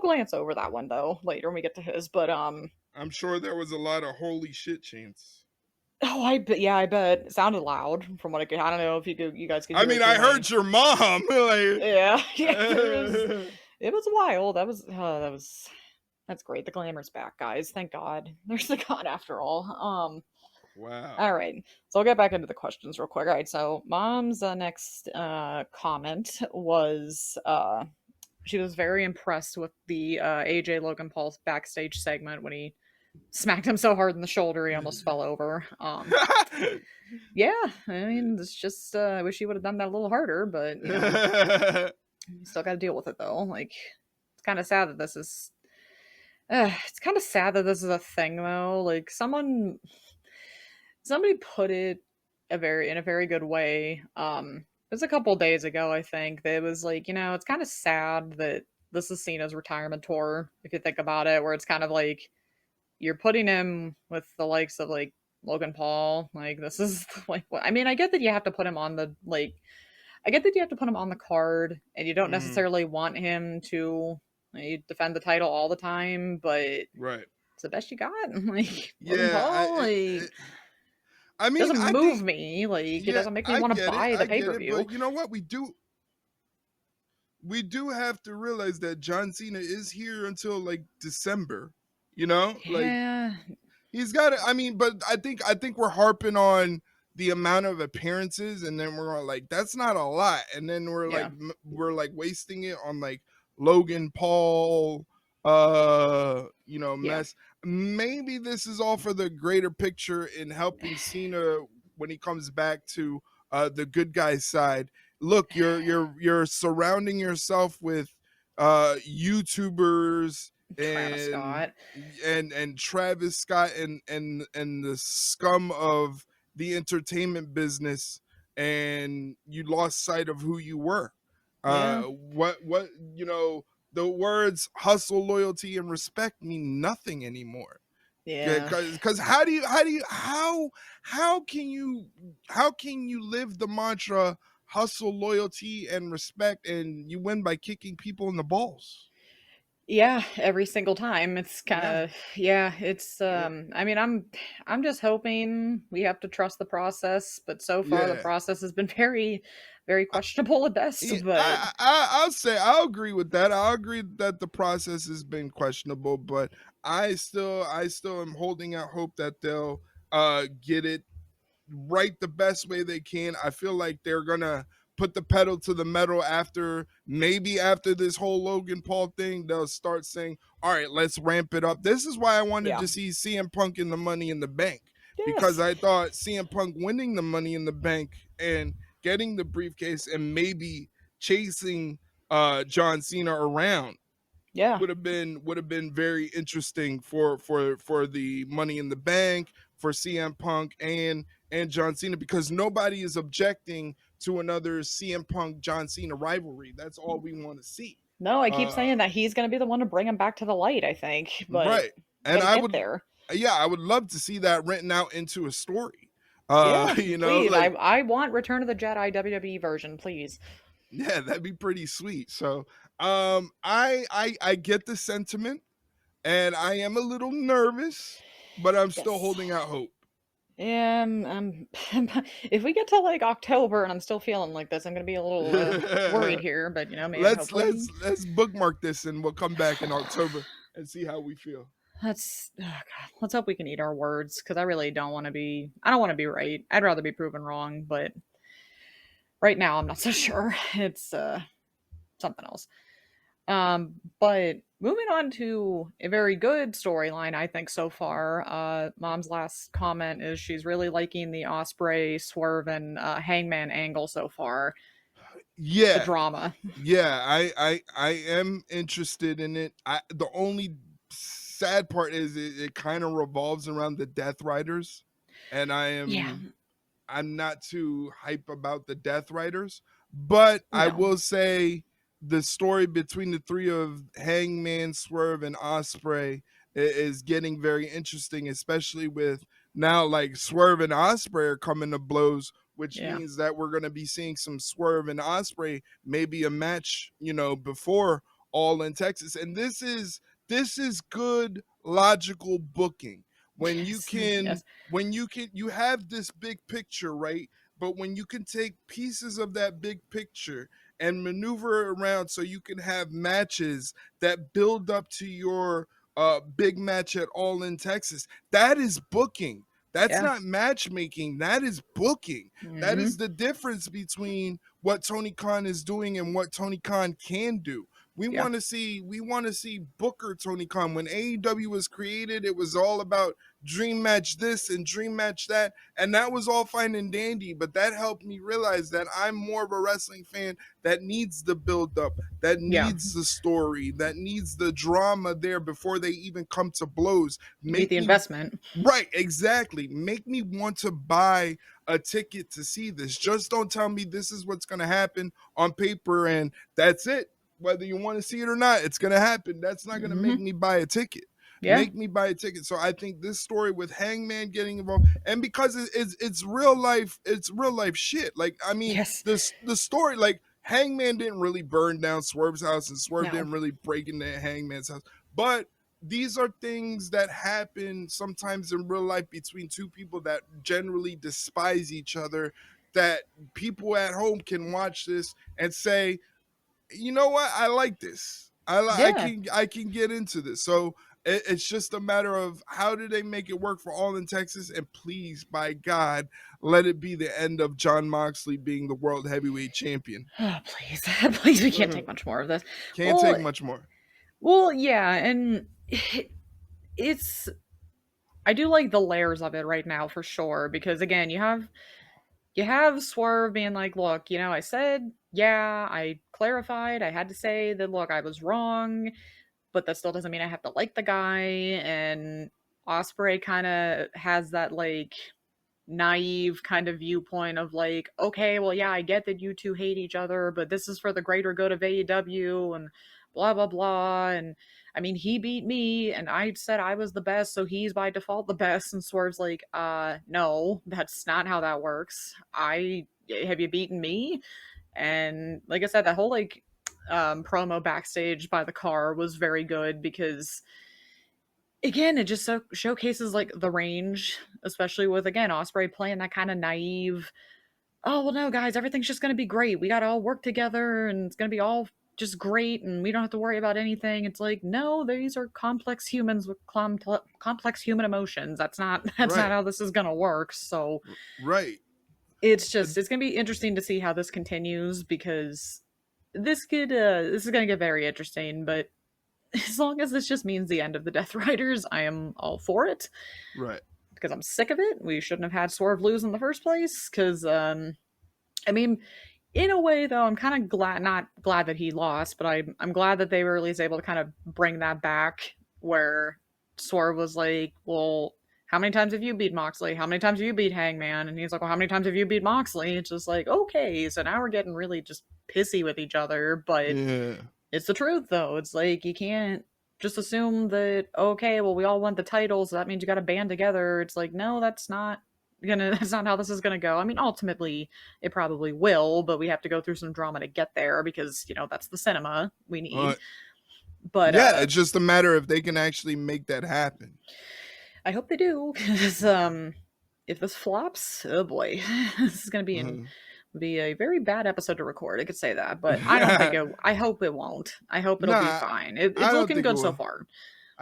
glance over that one though later when we get to his. But I'm sure there was a lot of holy shit chants. Oh, I bet. Yeah, I bet it sounded loud from what I could. I don't know if you guys could. I mean, I heard your mom. Like, yeah, it was wild. That's great. The glamour's back, guys. Thank God. There's the God after all. Wow. All right. So I'll get back into the questions real quick. All right. So mom's next comment was she was very impressed with the AJ Logan Paul's backstage segment when he smacked him so hard in the shoulder he almost fell over. Yeah, I mean, it's just I wish he would have done that a little harder, but you know, you still got to deal with it though. Like, it's kind of sad that this is. It's kind of sad that this is a thing though. Like somebody put it in a very good way. It was a couple days ago, I think. That it was like, you know, it's kind of sad that this is seen as retirement tour if you think about it, where it's kind of like you're putting him with the likes of like Logan Paul. Like this is like what I mean, I get that you have to put him on the card and you don't necessarily want him to defend the title all the time, but right. It's the best you got. Like yeah, Logan Paul, I mean, it doesn't move me. Like it doesn't make me want to buy the pay-per-view. But you know what? We do have to realize that John Cena is here until like December. You know, yeah. Like he's got it. I mean, but I think we're harping on the amount of appearances, and then we're like, that's not a lot, and then we're like wasting it on like Logan Paul, mess. Maybe this is all for the greater picture in helping Cena when he comes back to the good guy's side. Look, you're surrounding yourself with YouTubers Travis and Scott. Travis Scott and the scum of the entertainment business, and you lost sight of who you were. Yeah. What the words hustle, loyalty, and respect mean nothing anymore. Yeah. Because how can you live the mantra hustle, loyalty, and respect, and you win by kicking people in the balls? Yeah, every single time. It's kind Yeah, of yeah, it's yeah, I mean, I'm just hoping we have to trust the process, but so far the yeah. process has been very questionable at best, Yeah, but I'll say I'll agree with that. I'll agree that the process has been questionable, but I still am holding out hope that they'll get it right the best way they can. I feel like they're gonna put the pedal to the metal after, maybe after this whole Logan Paul thing, they'll start saying, "All right, let's ramp it up." This is why I wanted yeah. to see CM Punk in the Money in the Bank, because Yes. I thought CM Punk winning the Money in the Bank and getting the briefcase and maybe chasing John Cena around Yeah. would have been very interesting for the Money in the Bank, for CM Punk and John Cena, because nobody is objecting to another CM Punk John Cena rivalry. That's all we want to see. No, I keep Uh saying that he's going to be the one to bring him back to the light, I think, but right. got And to I get would, there. yeah, I would love to see that written out into a story. Yeah, You know, please. I like, I want Return of the Jedi WWE version, please. yeah, that'd be pretty sweet. So I get the sentiment, and I am a little nervous, but I'm still Yes. holding out hope. If we get to like October and I'm still feeling like this, I'm gonna be a little worried here. But maybe hopefully Let's bookmark this, and we'll come back in October and see how we feel. let's oh God, let's hope we can eat our words because I really don't want to be. I don't want to be right. I'd rather be proven wrong. But right now, I'm not so sure. It's something else. But moving on to a very good storyline, I think so far. Mom's last comment is she's really liking the Osprey Swerve and Hangman angle so far. The Yeah, drama. yeah, I am interested in it. The only sad part is it kind of revolves around the Death Riders, and Yeah. I'm not too hype about the Death Riders, but I No. will say the story between the three of Hangman, Swerve, and Osprey is getting very interesting, especially with now like Swerve and Osprey are coming to blows, which Yeah. means that we're going to be seeing some Swerve and Osprey, maybe a match, before All in Texas, and this is good logical booking when you Yes. can Yes. you have this big picture, right? But when you can take pieces of that big picture and maneuver it around so you can have matches that build up to your big match at All in Texas, that is booking. That's Yeah. not matchmaking. That is booking. That Hmm. is the difference between what Tony Khan is doing and what Tony Khan can do. Yeah. We want to see Booker Tony Khan. When AEW was created, it was all about dream match this and dream match that, and that was all fine and dandy, but that helped me realize that I'm more of a wrestling fan that needs the build up, that Yeah. needs the story, that needs the drama there before they even come to blows. Need Make the me investment. Right, exactly. Make me want to buy a ticket to see this. Just don't tell me this is what's going to happen on paper and that's it. Whether you want to see it or not, it's going to happen. That's not going to make Hmm. me buy a ticket. Yeah. Make me buy a ticket. So I think this story with Hangman getting involved, and because it's real life shit. Like, I mean, Yes. the story, like, Hangman didn't really burn down Swerve's house, and Swerve No. didn't really break into Hangman's house, but these are things that happen sometimes in real life between two people that generally despise each other, that people at home can watch this and say, you know what, I like this, Yeah. I can get into this. So it's just a matter of how do they make it work for All in Texas, and please, by God, let it be the end of John Moxley being the world heavyweight champion. Oh, please. Please, we can't take much more of this. Can't Well, take much more. yeah, and it's I do like the layers of it right now for sure because again, you have Swerve being like, "Look, I said, yeah, I clarified. I had to say that look, I was wrong. but that still doesn't mean I have to like the guy. And Osprey kind of has that like naive kind of viewpoint of like, okay, well, yeah, I get that you two hate each other, but this is for the greater good of AEW and blah blah blah. And I mean, he beat me, and I said I was the best, so he's by default the best. And Swerve's like, no, that's not how that works. I have you beaten me? And like I said, that whole like promo backstage by the car was very good because again, it just showcases like the range, especially with again Osprey playing that kind of naive. Oh well, no, guys, everything's just gonna be great. We gotta all work together, and it's gonna be all just great, and we don't have to worry about anything. It's like no, these are complex humans with complex human emotions. That's not Right. how this is gonna work. So Right. it's gonna be interesting to see how this continues because this is gonna get very interesting, but as long as this just means the end of the Death Riders, I am all for it Right. because I'm sick of it. We shouldn't have had Swerve lose in the first place because, I mean, in a way though, I'm kind of glad, not glad that he lost, but I'm glad that they were at least able to kind of bring that back where Swerve was like, well, how many times have you beat Moxley? How many times have you beat Hangman? And he's like, well, how many times have you beat Moxley? It's just like, okay, so now we're getting really just pissy with each other, but Yeah. it's the truth, though. It's like you can't just assume that okay, well, we all want the titles, so that means you got to band together. It's like no, that's not gonna. That's not how this is gonna go. I mean, ultimately, it probably will, but we have to go through some drama to get there because that's the cinema we Uh, need. But yeah, it's just a matter if they can actually make that happen. I hope they do because if this flops, oh boy, this is gonna be a very bad episode to record. I could say that, but I don't think it. I hope it won't. I hope it'll be Nah, fine. I It's don't looking think it good so will. far.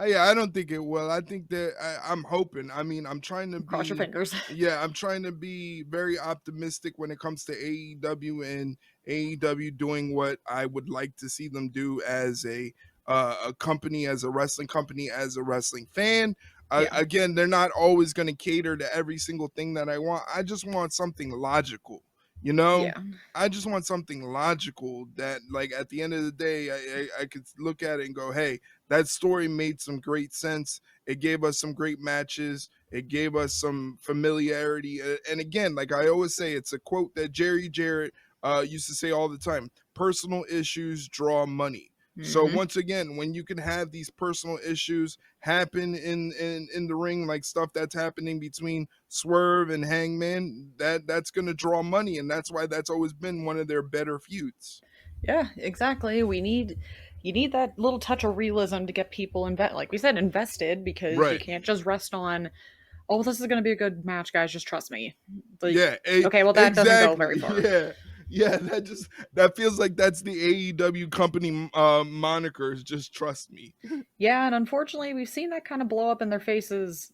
Yeah, I don't think it will. I think that I'm hoping. I mean, I'm trying to Cross your be, fingers. yeah, I'm trying to be very optimistic when it comes to AEW and AEW doing what I would like to see them do as a company, as a wrestling company, as a wrestling fan. Yeah, Again, they're not always going to cater to every single thing that I want. I just want something logical, you know. yeah, I just want something logical that, like, at the end of the day, I could look at it and go, hey, that story made some great sense. It gave us some great matches. It gave us some familiarity. And again, like I always say, it's a quote that Jerry Jarrett used to say all the time: personal issues draw money. So hmm once again, when you can have these personal issues happen in the ring, like stuff that's happening between Swerve and Hangman, that's going to draw money, and that's why that's always been one of their better feuds. yeah, exactly. You need that little touch of realism to get people like we said, invested because you Right. can't just rest on, oh, this is going to be a good match, guys. Just trust me. Like, Yeah, okay, well, that doesn't go very exactly. far. Yeah. Yeah, that feels like that's the AEW company monikers. Just trust me. Yeah, and unfortunately, we've seen that kind of blow up in their faces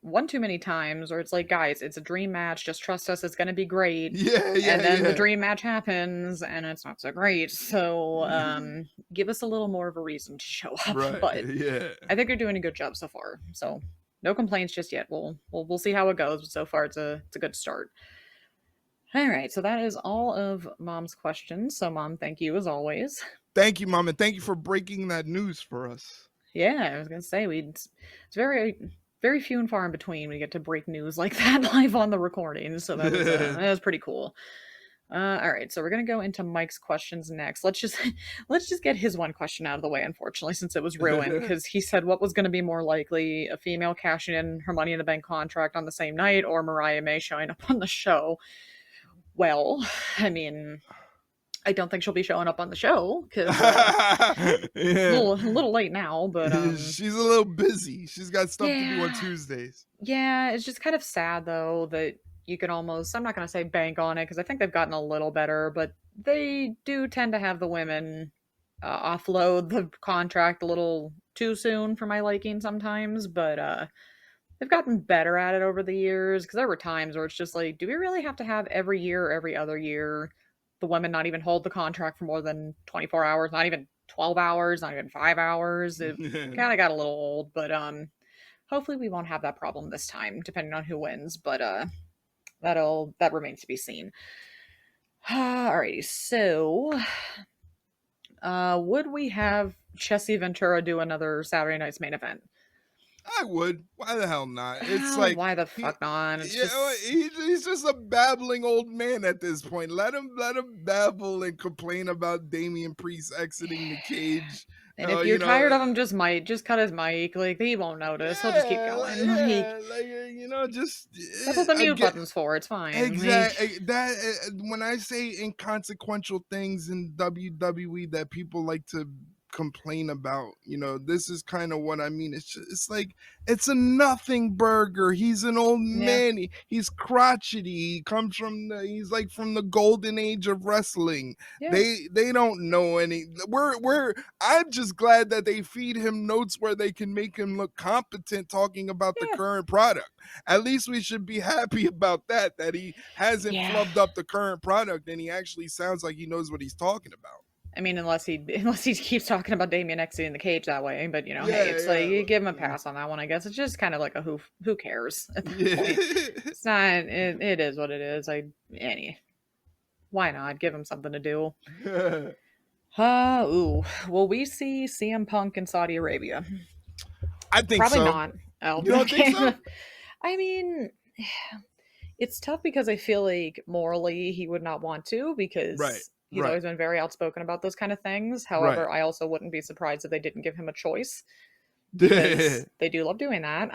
one too many times, where it's like, guys, it's a dream match. Just trust us. It's going to be great. Yeah, And yeah, then the yeah. dream match happens, and it's not so great. So give us a little more of a reason to show up. Right. But Yeah. I think they're doing a good job so far. So no complaints just yet. We'll see how it goes. But so far, it's a good start. All right, so that is all of Mom's questions. So, Mom, thank you as always. Thank you, Mom, and thank you for breaking that news for us. Yeah, I was gonna say it's very few and far in between we get to break news like that live on the recording. So that was pretty cool. All right, so we're gonna go into Mike's questions next. Let's just get his one question out of the way. Unfortunately, since it was ruined, because he said what was going to be more likely: a female cashing in her Money in the Bank contract on the same night, or Mariah May showing up on the show. Well, I mean, I don't think she'll be showing up on the show because Yeah. a little late now, but She's a little busy. She's got stuff to do on yeah, Tuesdays. yeah, it's just kind of sad though that you can almost, I'm not going to say bank on it because I think they've gotten a little better, but they do tend to have the women offload the contract a little too soon for my liking sometimes, but they've gotten better at it over the years because there were times where it's just like, do we really have to have every year or every other year the women not even hold the contract for more than 24 hours, not even 12 hours, not even 5 hours? It kind of got a little old, but hopefully we won't have that problem this time, depending on who wins. But that remains to be seen. Alrighty, so would we have Jesse Ventura do another Saturday Night's Main Event. I would. Why the hell not? It's like Why the he, fuck not? It's you know, just he's just a babbling old man at this point. Let him babble and complain about Damian Priest exiting the cage. and if You you're know, tired of him, just cut his mic. Like he won't notice. He'll just keep yeah, going. Like yeah, like just that's what the mute again. button's for. It's fine. Like Exactly that when I say inconsequential things in WWE that people like to complain about, this is kind of what I mean. It's like it's a nothing burger. He's an old yeah, man. He's crotchety. He's like from the golden age of wrestling. yeah, They don't know any. We're I'm just glad that they feed him notes where they can make him look competent talking about the yeah, current product. At least we should be happy about that he hasn't yeah. flubbed up the current product and he actually sounds like he knows what he's talking about. I mean, unless he keeps talking about Damien exiting the cage that way, but hey, Yeah, it's like you give him a yeah. pass on that one. I guess it's just kind of like a who cares at that point. Yeah. It's not. It is what it is. Why not give him something to do? Ooh. Will we see CM Punk in Saudi Arabia? I think Probably so. not. Oh, You don't think okay. so? I mean, it's tough because I feel like morally he would not want to Right. because he's Right. always been very outspoken about those kind of things. Right. However, I also wouldn't be surprised if they didn't give him a choice because they do love doing that.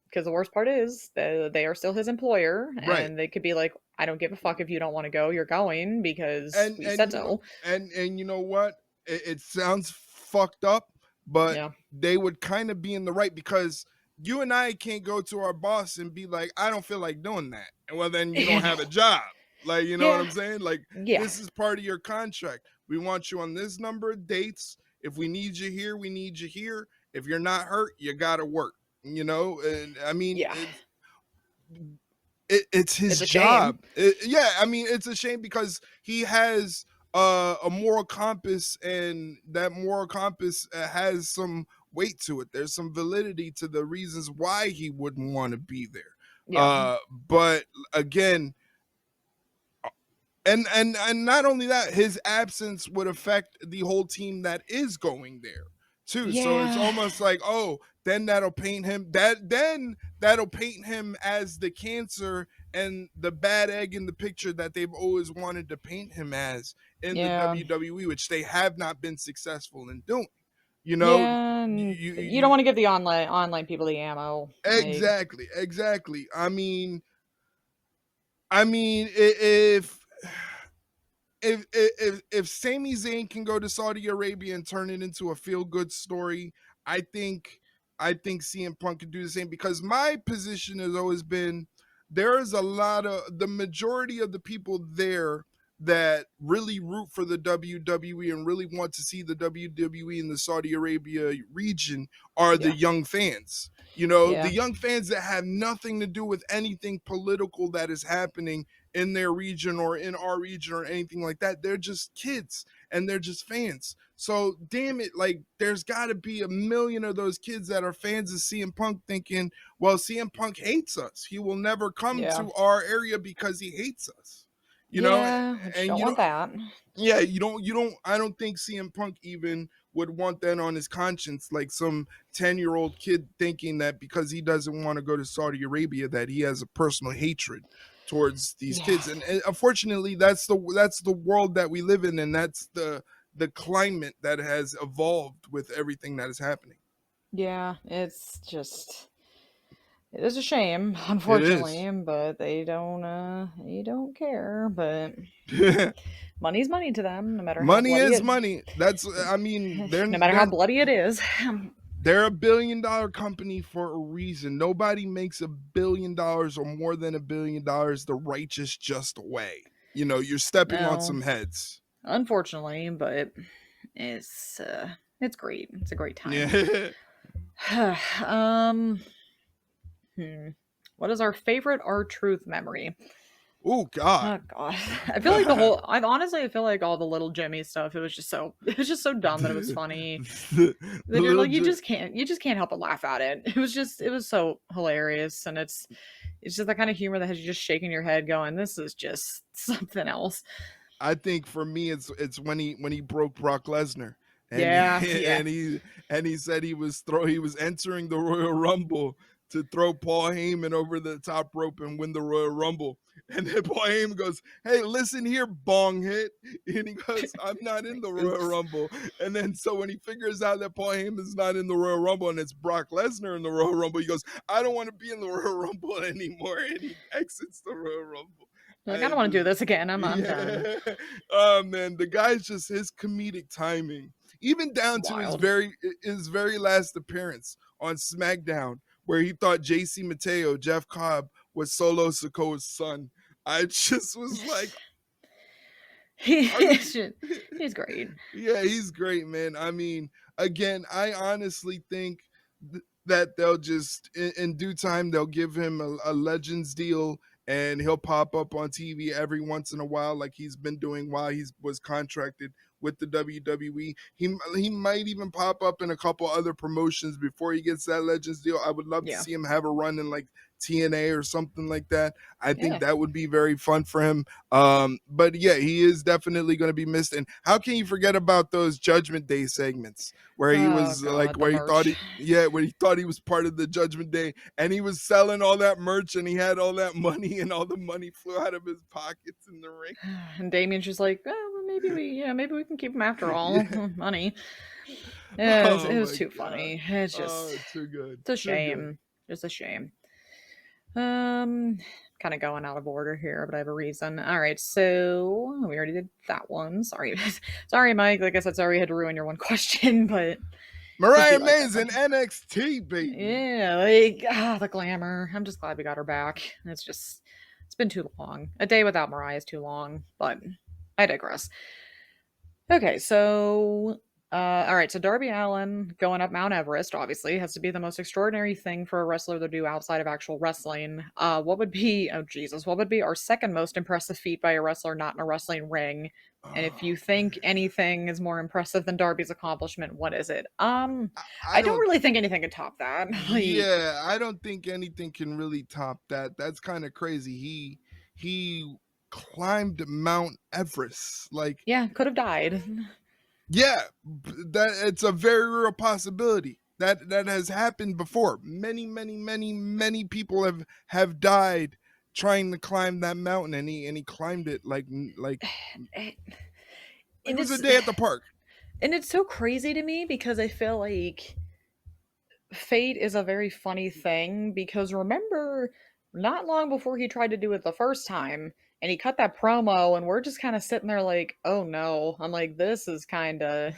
Because the worst part is they are still his employer, Right. and they could be like, "I don't give a fuck if you don't want to go. You're going because we And said so." you know what? It sounds fucked up, but Yeah, they would kind of be in the right because you and I can't go to our boss and be like, I don't feel like doing that. And well, then you don't yeah, have a job. Like, you know what yeah, I'm saying? Like, yeah, this is part of your contract. We want you on this number of dates. If we need you here, we need you here. If you're not hurt, you gotta work. And I mean, yeah. it's his It's a shame. job. Yeah, I mean, it's a shame because he has a moral compass, and that moral compass has some weight to it. There's some validity to the reasons why he wouldn't want to be there. Yeah, But again, and not only that, his absence would affect the whole team that is going there too. So it's yeah, almost like, oh, then that'll paint him as the cancer and the bad egg in the picture that they've always wanted to paint him as in the yeah. WWE, which they have not been successful in doing. You know, Yeah, and you don't you want to give the online people the ammo. Like, exactly. I mean, if Sami Zayn can go to Saudi Arabia and turn it into a feel good story, I think CM Punk can do the same because my position has always been there is the majority of the people there that really root for the WWE and really want to see the WWE in the Saudi Arabia region are the yeah, young fans. The yeah, young fans that have nothing to do with anything political that is happening in their region or in our region or anything like that. They're just kids and they're just fans. So damn it, like there's got to be a million of those kids that are fans of CM Punk thinking, well, CM Punk hates us. He will never come yeah, to our area because he hates us. You know, yeah. Which and don't want that. yeah, I don't think CM Punk even would want that on his conscience, like some 10-year-old kid thinking that because he doesn't want to go to Saudi Arabia that he has a personal hatred towards these Yeah, kids. And unfortunately that's the world that we live in, and that's the climate that has evolved with everything that is happening. yeah. It is a shame, It is. unfortunately, but they don't care. But money's money to them, no matter how Money bloody is it, money. That's I mean, no matter how bloody it is. they're $1 billion company for a reason. Nobody makes $1 billion or more than $1 billion the righteous just way. You're stepping on No, some heads. unfortunately, but it's great. It's a great time. Yeah. um, what is our favorite R-Truth memory? Oh God. Oh god, I feel like the whole. I feel like all the little Jimmy stuff. It was just so dumb that it was funny. The That you're little like you just can't help but laugh at it. It was so hilarious, and it's just the kind of humor that has you just shaking your head, going, "This is just something else." I think for me it's when he broke Brock Lesnar and Yeah, yeah. and he said he was entering the Royal Rumble to throw Paul Heyman over the top rope and win the Royal Rumble. And then Paul Heyman goes, "Hey, listen here, bong hit." And he goes, "I'm not in Like, the Royal oops. Rumble." And then so when he figures out that Paul Heyman's not in the Royal Rumble and it's Brock Lesnar in the Royal Rumble, he goes, "I don't want to be in the Royal Rumble anymore." And he exits the Royal Rumble. Like, I I don't want to do just, this again. I'm done. yeah. Oh man, the guy's just his comedic timing, even down to Wild. his very last appearance on SmackDown, where he thought JC Mateo, Jeff Cobb, was Solo Sikoa's son. I just was like, are they? he's, he's great. Yeah, he's great, man. I mean, again, I honestly think that they'll just in due time they'll give him a Legends deal and he'll pop up on TV every once in a while like he's been doing while he was contracted with the WWE. He might even pop up in a couple other promotions before he gets that Legends deal. I would love to Yeah. see him have a run in like TNA or something like that. I think Yeah. that would be very fun for him. But yeah, he is definitely going to be missed. And how can you forget about those Judgment Day segments where he Oh was like, god, the where he thought merch. where he thought he was part of the Judgment Day, and he was selling all that merch, and he had all that money, and all the money flew out of his pockets in the ring. And Damien's just like, oh, well, maybe we can keep him after all. Yeah. Money. Yeah, Oh it was my too god. funny. It's just, Oh, too good. it's a Too good. shame. Just a shame. Um, kind of going out of order here, but I have a reason. All right, so we already did that one. Sorry, sorry, Mike. Like I said, sorry I had to ruin your one question, but just be Mariah like that May's in sometimes. NXT, baby. Yeah, like the glamour. I'm just glad we got her back. It's been too long. A day without Mariah is too long, but I digress. Okay, so all right, so Darby Allin going up Mount Everest obviously has to be the most extraordinary thing for a wrestler to do outside of actual wrestling. What would be oh Jesus, what would be our second most impressive feat by a wrestler not in a wrestling ring? And if Oh you think man. anything is more impressive than Darby's accomplishment, what is it? I I don't don't really think anything could top that. Like, Yeah, I don't think anything can really top that. That's kind of crazy. He climbed Mount Everest. Like, yeah, could have died. yeah, that it's a very real possibility. That has happened before. Many people have died trying to climb that mountain, and he climbed it and like it was a it's day at the park. and it's so crazy to me because I feel like fate is a very funny thing because remember not long before he tried to do it the first time and he cut that promo and we're just kind of sitting there like, "Oh no." I'm like, "This is kind of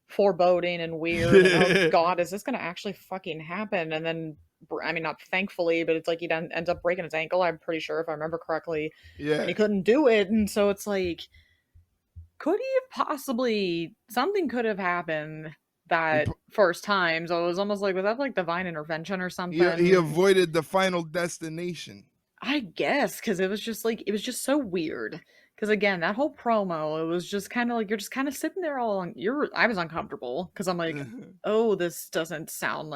foreboding and weird and oh god, is this going to actually fucking happen?" And then I mean, not thankfully, but it's like he ends up breaking his ankle, I'm pretty sure if I remember correctly, and he Yeah. couldn't do it. And so it's like, could he have possibly something could have happened He that first time? So it was almost like, was that like divine intervention or he something? avoided the final destination. I guess because it was just like it was just so weird. Because again, that whole promo, it was just kind of like you're just kind of sitting there all on. You're I was uncomfortable because I'm like, oh, this doesn't sound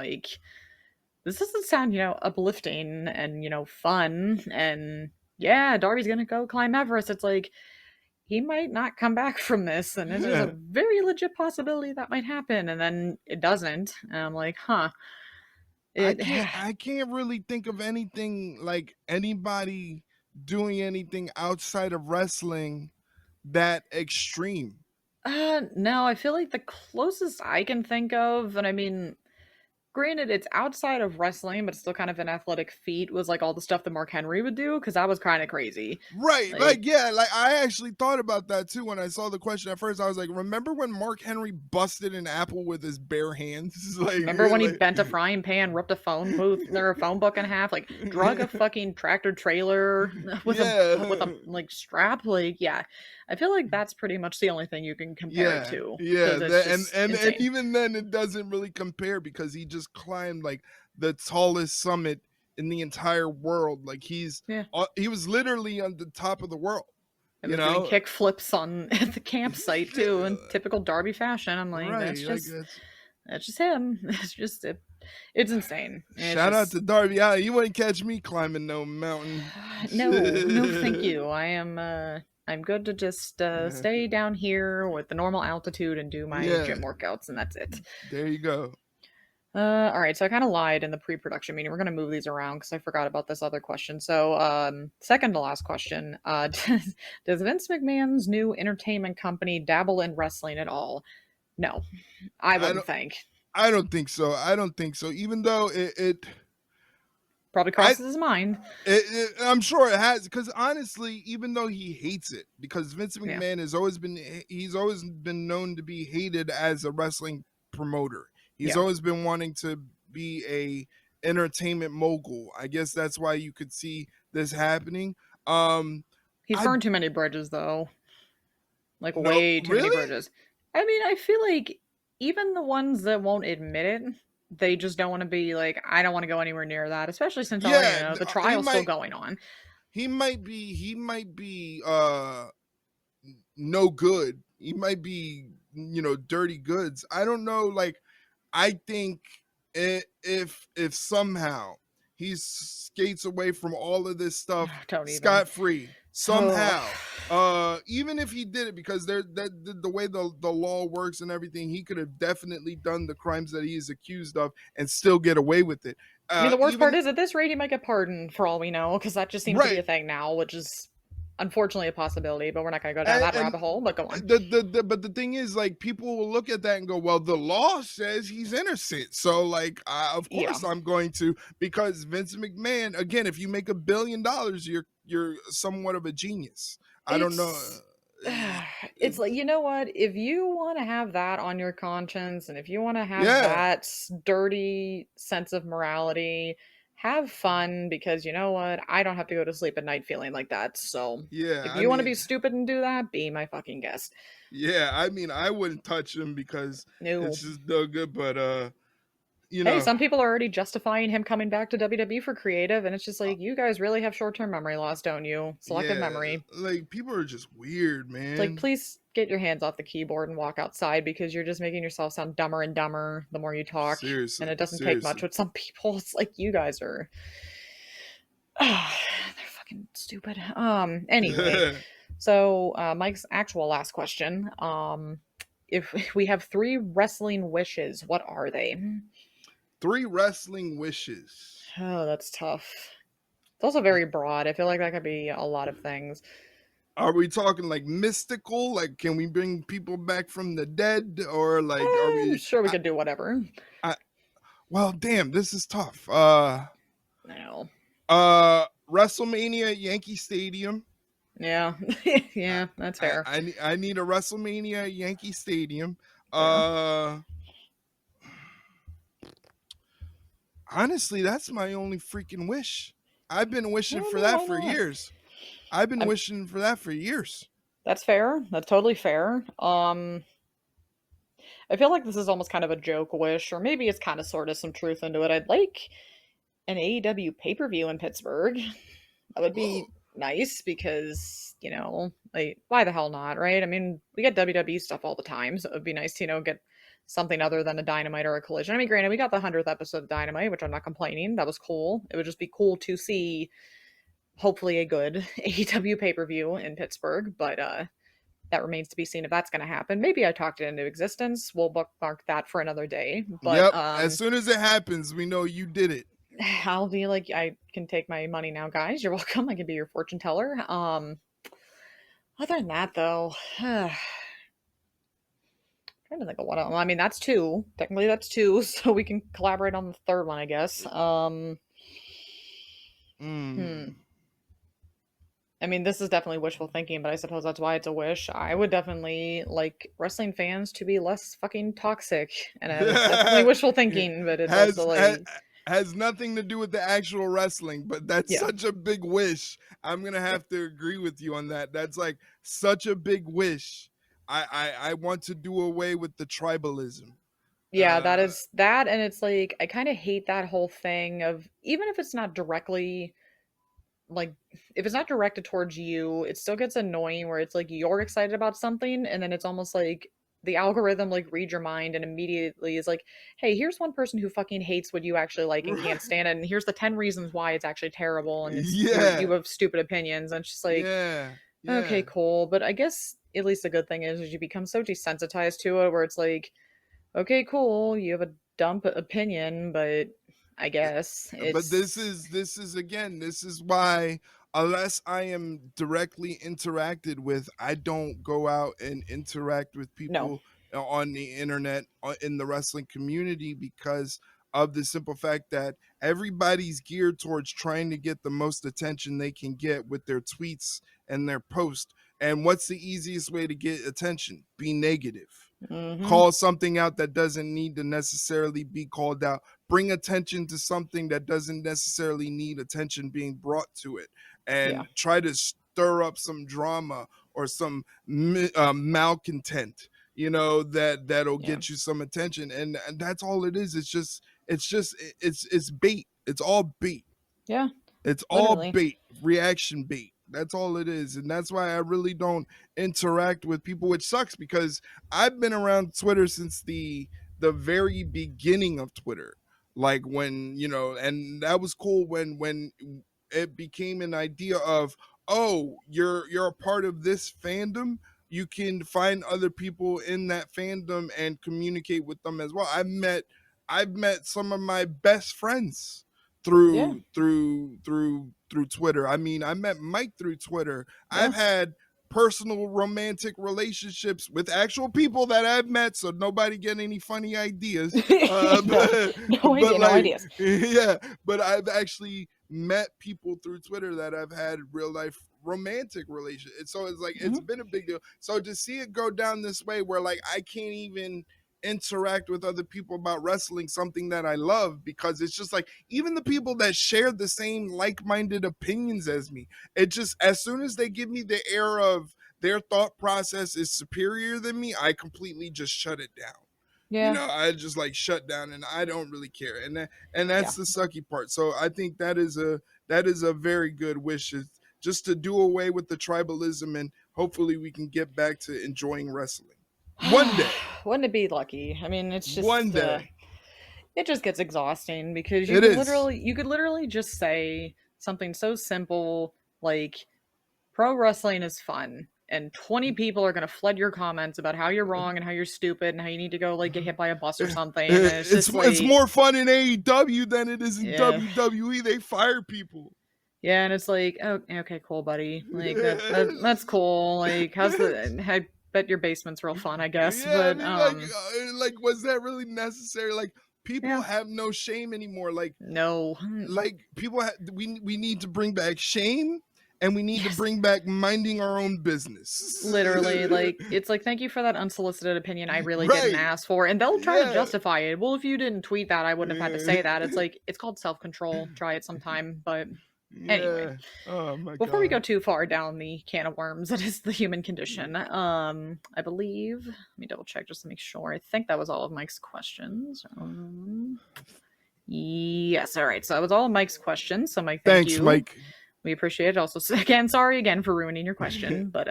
uplifting and fun and yeah, Darby's gonna go climb Everest. It's like he might not come back from this, and it is a very legit possibility that might happen, and then it doesn't. And I'm like, huh. It I can't really think of anything like anybody doing anything outside of wrestling that extreme. no, I feel like the closest I can think of, and I mean, granted, it's outside of wrestling, but it's still kind of an athletic feat, was like all the stuff that Mark Henry would do, because that was kind of crazy. Right. Like, Like, yeah, like I actually thought about that too when I saw the question at first. I was like, remember when Mark Henry busted an apple with his bare hands? remember when he bent a frying pan, ripped a phone booth or a phone book in half, like drug a fucking tractor trailer with yeah. a like strap? Like, yeah, I feel like that's pretty much the only thing you can compare it Yeah, to yeah, because it's just and insane. even then, it doesn't really compare because he just climbed like the tallest summit in the entire world. Like Yeah, he was literally on the top of the world. and You was doing know, kick flips on at the campsite too in typical Darby fashion. I'm like, right? Like that's that's just him. It's just it's insane. It's shout out just to Darby Allin. You wouldn't catch me climbing no mountain. no, no, thank you. I am. I'm good to just stay down here with the normal altitude and do my Yeah, gym workouts, and that's it. there you go. All right, so I kind of lied in the pre-production meeting. We're gonna move these around because I forgot about this other question. So, second to last question: does Vince McMahon's new entertainment company dabble in wrestling at all? No, I I wouldn't don't. think. I don't think so. I don't think so. Even though Probably I, crosses his mind. I'm sure it has. Because honestly, even though he hates it, because Vince Yeah, McMahon he's always been known to be hated as a wrestling promoter. He's yeah. always been wanting to be a entertainment mogul. I guess that's why you could see this happening. Um, He's I burned too many bridges, though. Like no way too many really. bridges. I mean, I feel like even the ones that won't admit it, they just don't want to be like, I don't want to go anywhere near that, especially since Yeah, the he trial's still might going on. he might be no good. He might be, dirty goods. I don't know. Like, I think if somehow he skates away from all of this stuff Don't even. scot free, Oh, somehow, even if he did it, because the way the law works and everything, he could have definitely done the crimes that he is accused of and still get away with it. I mean, the worst part Even is at this rate, he might get pardoned for all we know, because that just seems to be right. a thing now, which is unfortunately a possibility, but we're not going to go down that And rabbit hole, but go on. but the thing is, like, people will look at that and go, well, the law says he's innocent, so like, of Yeah. course I'm going to, because Vince McMahon, again, if you make $1 billion, you're somewhat of a genius. I don't know. It's It, it's like, you know what, if you want to have that on your conscience and if you want to have yeah, that dirty sense of morality, have fun, because you know what, I don't have to go to sleep at night feeling like that. So yeah. if I you want to mean, be stupid and do that, be my fucking guest. yeah. I mean, I wouldn't touch him because No. it's just no good. But you Hey, know, some people are already justifying him coming back to WWE for creative, and it's just like, you guys really have short-term memory loss, don't you? Selective yeah, memory. like, people are just weird, It's like, man. please get your hands off the keyboard and walk outside, because you're just making yourself sound dumber and dumber the more you talk. And Seriously, it doesn't take much seriously. with some people. It's like, you guys are they're fucking stupid. Anyway, so Mike's actual last question. If we have three wrestling wishes, what are they? Three wrestling wishes. Oh, that's tough. It's also very broad. I feel like that could be a lot of things. Are we talking like mystical? Like, can we bring people back from the dead, or like, are I'm we? sure we could do whatever. I well, damn, this is tough. I know. WrestleMania at Yankee Stadium. Yeah. I, Yeah, that's I fair. I need I need a WrestleMania at Yankee Stadium. Fair. Uh, Honestly, that's my only freaking wish. I've been I wishing for mean, that why for not? years. I've been I'm, wishing for that for years. that's fair. That's totally fair. I feel like this is almost kind of a joke wish, or maybe it's kind of sort of some truth into it. I'd like an AEW pay per view in Pittsburgh. That would be nice because, like, why the hell not, right? I mean, we get WWE stuff all the time, so it would be nice to, get something other than a Dynamite or a Collision. I mean, granted, we got the 100th episode of Dynamite, which I'm not complaining. That was cool. It would just be cool to see, hopefully, a good AEW pay per view in Pittsburgh, but that remains to be seen if that's going to happen. Maybe I talked it into existence. We'll bookmark that for another day. But Yep. As soon as it happens, we know you did it. I'll be like, I can take my money now, guys. You're welcome. I can be your fortune teller. Other than that, though, trying to think of what else. I mean, that's two. Technically, that's two, so we can collaborate on the third one, I guess. Hmm. Mm. I mean, this is definitely wishful thinking, but I suppose that's why it's a wish. I would definitely like wrestling fans to be less fucking toxic, and that is definitely wishful thinking. But it's also has, has like, has nothing to do with the actual wrestling, but that's yeah, such a big wish. I'm gonna have to agree with you on that. That's like such a big wish. I want to do away with the tribalism. yeah, that Uh, is that, and it's like I kind of hate that whole thing of, even if it's not directly like, if it's not directed towards you, it still gets annoying where it's like you're excited about something and then it's almost like the algorithm like reads your mind and immediately is like, hey, here's one person who fucking hates what you actually like and can't stand it, and here's the 10 reasons why it's actually terrible, and it's you yeah, have stupid opinions, and it's just like, yeah, okay, Yeah. cool. But I guess at least a good thing is you become so desensitized to it where it's like, okay, cool, you have a dumb opinion, but I guess But it's this is why, unless I am directly interacted with, I don't go out and interact with no. people on the internet, in the wrestling community, because of the simple fact that everybody's geared towards trying to get the most attention they can get with their tweets and their posts. And what's the easiest way to get attention? Be negative. Mm-hmm. Call something out that doesn't need to necessarily be called out. Bring attention to something that doesn't necessarily need attention being brought to it, Yeah. and try to stir up some drama or some malcontent, that'll Yeah. get you some attention. And that's all it is. It's bait. It's all bait. Yeah. It's all Literally. bait, reaction bait. That's all it is. And that's why I really don't interact with people, which sucks because I've been around Twitter since the very beginning of Twitter. Like when, and that was cool when it became an idea of, oh, you're a part of this fandom. You can find other people in that fandom and communicate with them as well. I've met some of my best friends Yeah. through Twitter. I mean, I met Mike through Twitter. Yeah. I've had personal romantic relationships with actual people that I've met, so nobody get any funny ideas. No. No But idea, no like, ideas. yeah, but I've actually met people through Twitter that I've had real life romantic relationships. So it's like it's Mm-hmm. been a big deal. So to see it go down this way where like I can't even interact with other people about wrestling, something that I love, because it's just like even the people that share the same like-minded opinions as me, it just, as soon as they give me the air of their thought process is superior than me, I completely just shut it down. Yeah. I just like shut down and I don't really care. And Yeah. that's the sucky part. So I think that is a very good wish, is just to do away with the tribalism, and hopefully we can get back to enjoying wrestling one day. Wouldn't it be lucky? I mean, it's One just day. it just gets exhausting because It is. you could literally just say something so simple like pro wrestling is fun, and 20 people are going to flood your comments about how you're wrong and how you're stupid and how you need to go like get hit by a bus or something, and it's It's just it's like, more fun in AEW than it is in yeah. WWE. They fire people. Yeah, and it's like, oh, okay, cool, buddy. Like that's cool. Like, how's the? I bet your basement's real fun, I guess. Yeah, I But mean, like, was that really necessary? Like, people yeah, have no shame anymore. no, People, we need to bring back shame, and we need to yes, bring back minding our own business. literally. Like, it's like, thank you for that unsolicited opinion. I really didn't Right? ask for, and they'll try to Yeah. justify it. Well, if you didn't tweet that, I wouldn't have had to say that. It's like it's called self control. Try it sometime. But anyway, Yeah. Oh my before we go god. too far down the can of worms that is the human condition, I believe, let me double check just to make sure. I think that was all of Mike's questions. Yes, all right. So that was all of Mike's questions. So Mike, thank Thanks, you. Mike. We appreciate it. Also, again, sorry again for ruining your question, but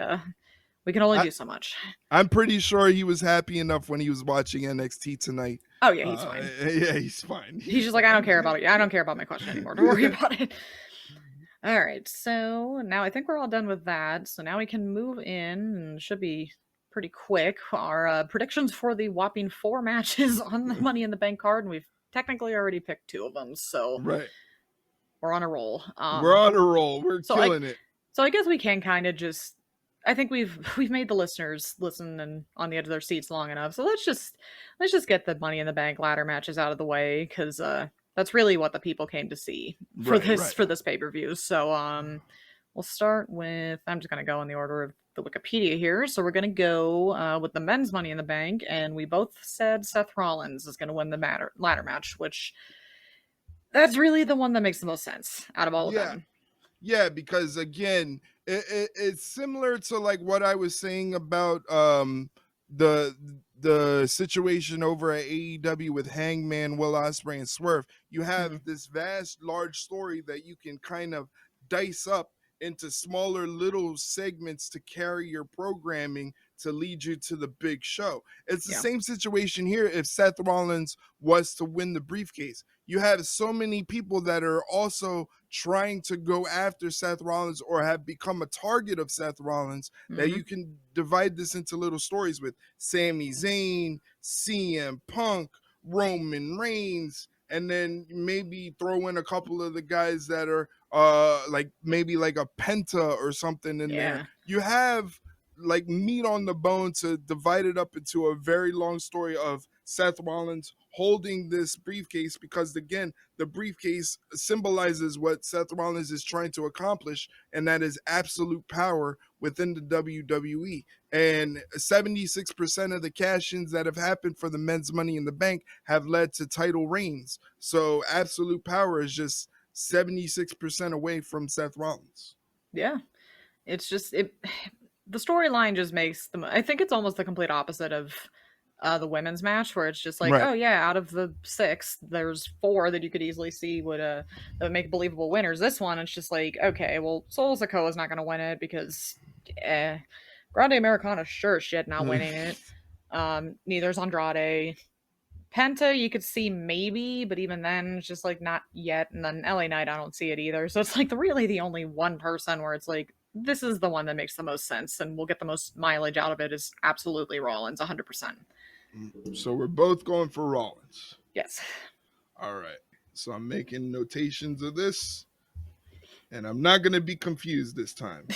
we can only I, do so much. I'm pretty sure he was happy enough when he was watching NXT tonight. Oh yeah, he's fine. Yeah, he's fine. He's just like, I don't care about it. I don't care about my question anymore. Don't worry about it. All right, so now I think we're all done with that. So now we can move in, and should be pretty quick. Our predictions for the whopping 4 matches on the Money in the Bank card, and we've technically already picked 2 of them, so Right. we're on a roll. We're on a roll. We're so killing it. So I guess we can kind of just. I think we've made the listeners listen and on the edge of their seats long enough. So let's just get the Money in the Bank ladder matches out of the way, because that's really what the people came to see for this pay-per-view. So we'll start with, I'm just gonna go in the order of the Wikipedia here. So we're gonna go with the men's Money in the Bank, and we both said Seth Rollins is gonna win the ladder match, which that's really the one that makes the most sense out of all of them. Yeah, because again, it's similar to like what I was saying about the situation over at AEW with Hangman, Will Ospreay, and Swerve. You have this vast, large story that you can kind of dice up into smaller little segments to carry your programming to lead you to the big show. It's the same situation here if Seth Rollins was to win the briefcase. you have so many people that are also trying to go after Seth Rollins or have become a target of Seth Rollins that Mm-hmm. you can divide this into little stories with Sami Zayn, CM Punk, Roman Reigns, and then maybe throw in a couple of the guys that are like maybe like a Penta or something in there. Yeah. You have like meat on the bone to divide it up into a very long story of Seth Rollins holding this briefcase, because again, the briefcase symbolizes what Seth Rollins is trying to accomplish, and that is absolute power within the WWE. And 76% of the cash-ins that have happened for the men's Money in the Bank have led to title reigns. So absolute power is just 76% away from Seth Rollins. Yeah. It's just it. The storyline just makes the. I think it's almost the complete opposite of the women's match, where it's just like, Right. oh yeah, out of the six, there's four that you could easily see that would make believable winners. This one, it's just like, okay, well, Soul Sikoa is not going to win it because, Grande Americana sure shit not winning it. Neither's Andrade. Penta, you could see maybe, but even then, it's just like not yet. And then LA Knight, I don't see it either. So it's like really the only one person where it's like, this is the one that makes the most sense and will get the most mileage out of it is absolutely Rollins, 100%. So we're both going for Rollins. Yes. All right. So I'm making notations of this, and I'm not going to be confused this time.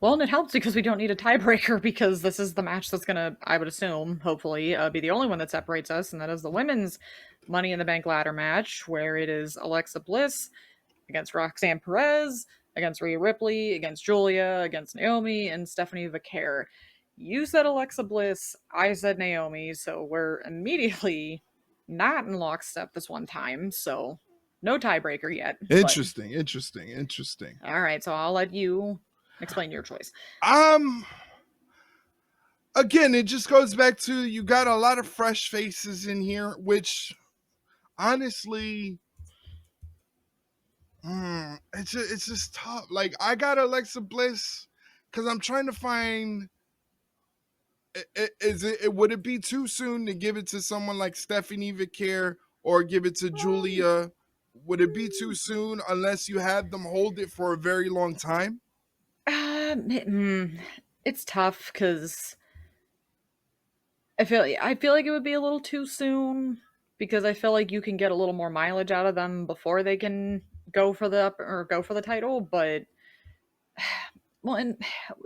Well, and it helps because we don't need a tiebreaker because this is the match that's going to, I would assume, hopefully, be the only one that separates us, and that is the women's Money in the Bank ladder match, where it is Alexa Bliss against Roxanne Perez, against Rhea Ripley, against Julia, against Naomi, and Stephanie Vaquer. You said Alexa Bliss, I said Naomi, so we're immediately not in lockstep this one time, so no tiebreaker yet. But Interesting, interesting, interesting. all right, so I'll let you explain your choice. Um, again, it just goes back to you got a lot of fresh faces in here, which honestly, it's just tough. Like I got Alexa Bliss because I'm trying to find. Is it would it be too soon to give it to someone like Stephanie Vaquer or give it to Julia? Would it be too soon unless you have them hold it for a very long time? It's tough because I feel like it would be a little too soon because I feel like you can get a little more mileage out of them before they can go for the title. But well, and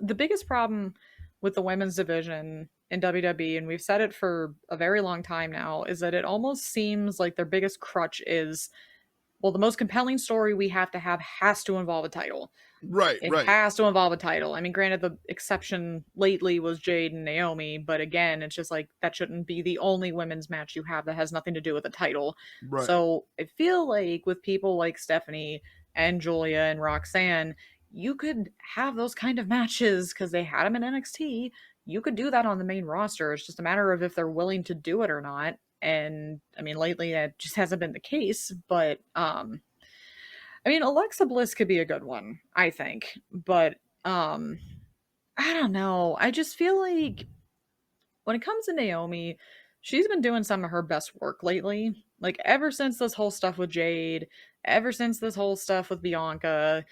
the biggest problem with the women's division in WWE, and we've said it for a very long time now, is that it almost seems like their biggest crutch is, well, the most compelling story we have to have has to involve a title. Right, It right, has to involve a title. I mean, granted, the exception lately was Jade and Naomi, but again, it's just like that shouldn't be the only women's match you have that has nothing to do with a title. right. So I feel like with people like Stephanie and Julia and Roxanne, you could have those kind of matches because they had them in NXT. You could do that on the main roster. It's just a matter of if they're willing to do it or not. And I mean, lately that just hasn't been the case. But I mean, Alexa Bliss could be a good one, I think. But I don't know. I just feel like when it comes to Naomi, she's been doing some of her best work lately. Like ever since this whole stuff with Jade, ever since this whole stuff with Bianca,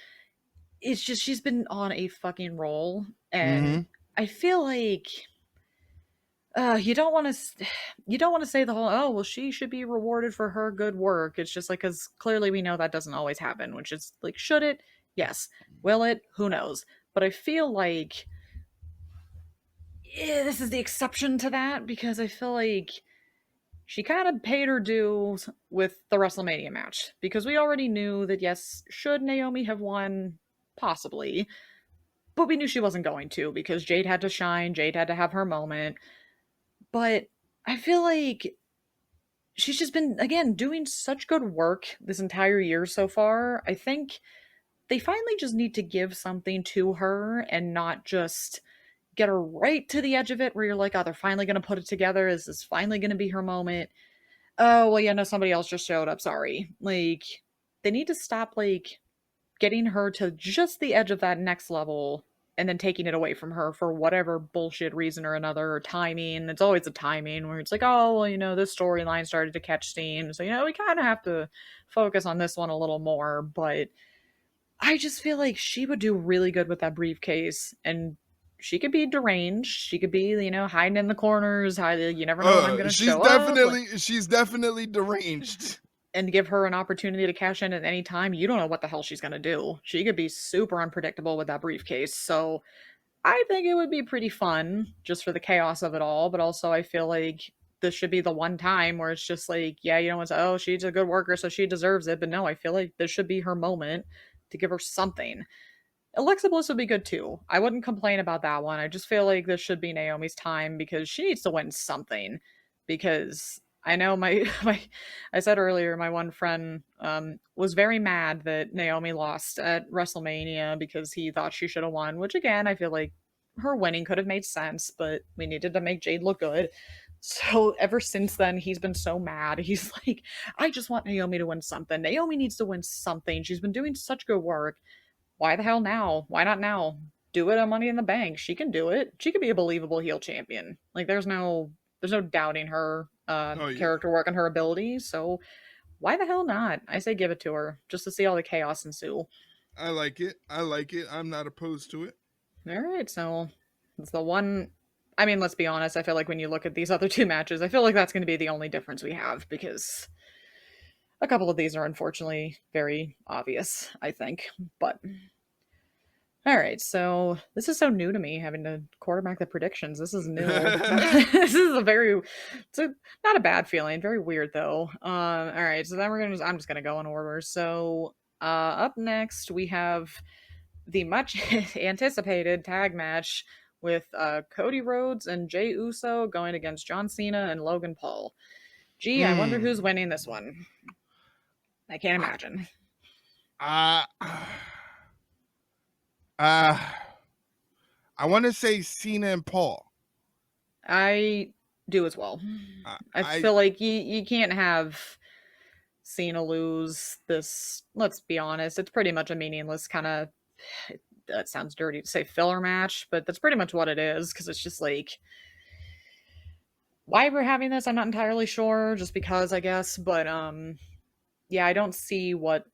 it's just she's been on a fucking roll and Mm-hmm. I feel like you don't want to you don't want to say the whole, oh well, she should be rewarded for her good work. It's just like, because clearly we know that doesn't always happen, which is like, should it? Yes. Will it? Who knows? But I feel like this is the exception to that because I feel like she kind of paid her dues with the WrestleMania match because we already knew that, yes, should Naomi have won? Possibly. But we knew she wasn't going to because Jade had to shine, Jade had to have her moment. But I feel like she's just been, again, doing such good work this entire year so far. I think they finally just need to give something to her and not just get her right to the edge of it where you're like, oh, they're finally going to put it together. Is this finally going to be her moment? Oh, well, yeah, no, somebody else just showed up. Sorry. Like, they need to stop, like, getting her to just the edge of that next level and then taking it away from her for whatever bullshit reason or another, or timing. It's always a timing where it's like, oh, well, this storyline started to catch steam. So, we kind of have to focus on this one a little more. But I just feel like she would do really good with that briefcase. And she could be deranged. She could be, hiding in the corners. You never know when I'm going to show up. She's definitely deranged. And give her an opportunity to cash in at any time. You don't know what the hell she's going to do. She could be super unpredictable with that briefcase. So I think it would be pretty fun just for the chaos of it all. But also, I feel like this should be the one time where it's just like, yeah, it's, oh, she's a good worker, so she deserves it. But no, I feel like this should be her moment to give her something. Alexa Bliss would be good too. I wouldn't complain about that one. I just feel like this should be Naomi's time because she needs to win something. Because I know I said earlier, my one friend was very mad that Naomi lost at WrestleMania because he thought she should have won, which again, I feel like her winning could have made sense, but we needed to make Jade look good. So ever since then, he's been so mad. He's like, I just want Naomi to win something. Naomi needs to win something. She's been doing such good work. Why the hell now? Why not now? Do it on Money in the Bank. She can do it. She could be a believable heel champion. Like there's no doubting her character work and her ability. So why the hell not? I say give it to her just to see all the chaos ensue. I like it. I'm not opposed to it. All right, so it's the one. I mean, let's be honest. I feel like when you look at these other two matches, I feel like that's going to be the only difference we have because a couple of these are unfortunately very obvious, I think. But all right, so this is so new to me having to quarterback the predictions. This is new. This is not a bad feeling. Very weird though. All right, so then I'm just gonna go in order. So up next we have the much anticipated tag match with Cody Rhodes and Jey Uso going against John Cena and Logan Paul. Gee, I wonder who's winning this one. I can't imagine. I want to say Cena and Paul. I do as well. I feel like you can't have Cena lose this. Let's be honest, it's pretty much a meaningless kind of. That sounds dirty to say filler match, but that's pretty much what it is because it's just like why we're having this. I'm not entirely sure, just because I guess, but yeah, I don't see what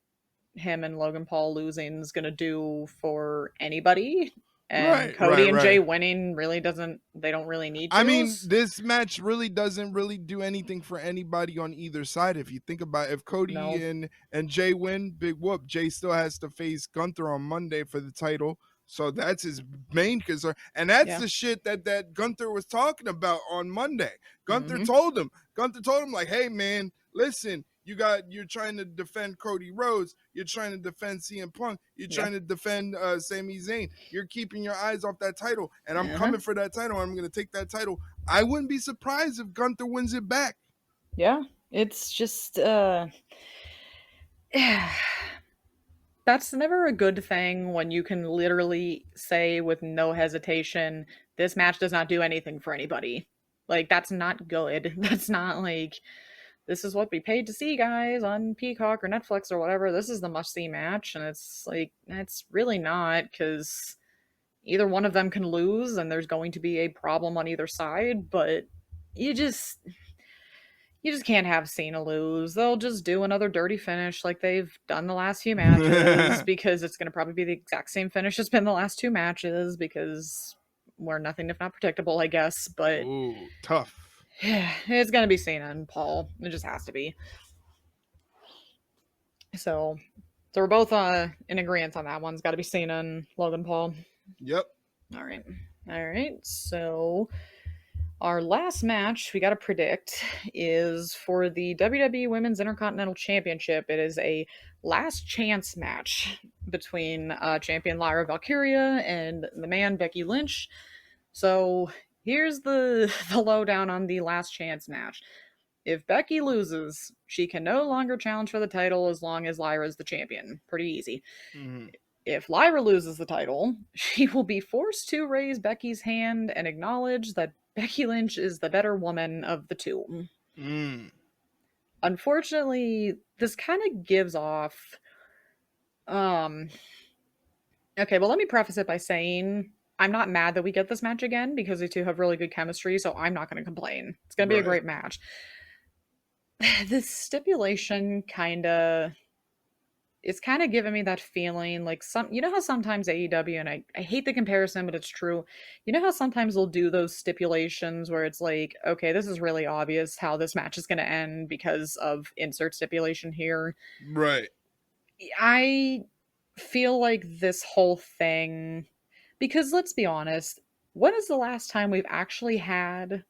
him and Logan Paul losing is gonna do for anybody. And Cody and Jey winning really they don't really need to. I mean, this match really doesn't really do anything for anybody on either side. If you think about it, if Cody and Jey win, big whoop. Jey still has to face Gunther on Monday for the title. So that's his main concern. And that's the shit that Gunther was talking about on Monday. Gunther told him, like, hey man, listen, you're trying to defend Cody Rhodes. You're trying to defend CM Punk. You're trying to defend Sami Zayn. You're keeping your eyes off that title. And I'm coming for that title. I'm going to take that title. I wouldn't be surprised if Gunther wins it back. Yeah, it's just... That's never a good thing when you can literally say with no hesitation, this match does not do anything for anybody. Like, that's not good. That's not like... This is what we paid to see, guys, on Peacock or Netflix or whatever. This is the must-see match. And it's like, it's really not, because either one of them can lose and there's going to be a problem on either side. But you just can't have Cena lose. They'll just do another dirty finish like they've done the last few matches because it's going to probably be the exact same finish it's been the last two matches because we're nothing if not predictable, I guess. But ooh, tough. It's going to be Cena and Paul. It just has to be. So we're both in agreement on that one. It's got to be Cena and Logan Paul. Yep. All right. So our last match we got to predict is for the WWE Women's Intercontinental Championship. It is a last chance match between champion Lyra Valkyria and the man Becky Lynch. So here's the lowdown on the last chance match. If Becky loses, she can no longer challenge for the title as long as Lyra is the champion. Pretty easy. Mm-hmm. If Lyra loses the title, she will be forced to raise Becky's hand and acknowledge that Becky Lynch is the better woman of the two. Unfortunately, this kind of gives off... Okay, well, let me preface it by saying I'm not mad that we get this match again because they two have really good chemistry, so I'm not going to complain. It's going to be a Right. great match. This stipulation kind of it's kind of giving me that feeling like you know how sometimes AEW, and I hate the comparison, but it's true. You know how sometimes they'll do those stipulations where it's like, okay, this is really obvious how this match is going to end because of insert stipulation here. Right. I feel like this whole thing, because let's be honest, when is the last time we've actually had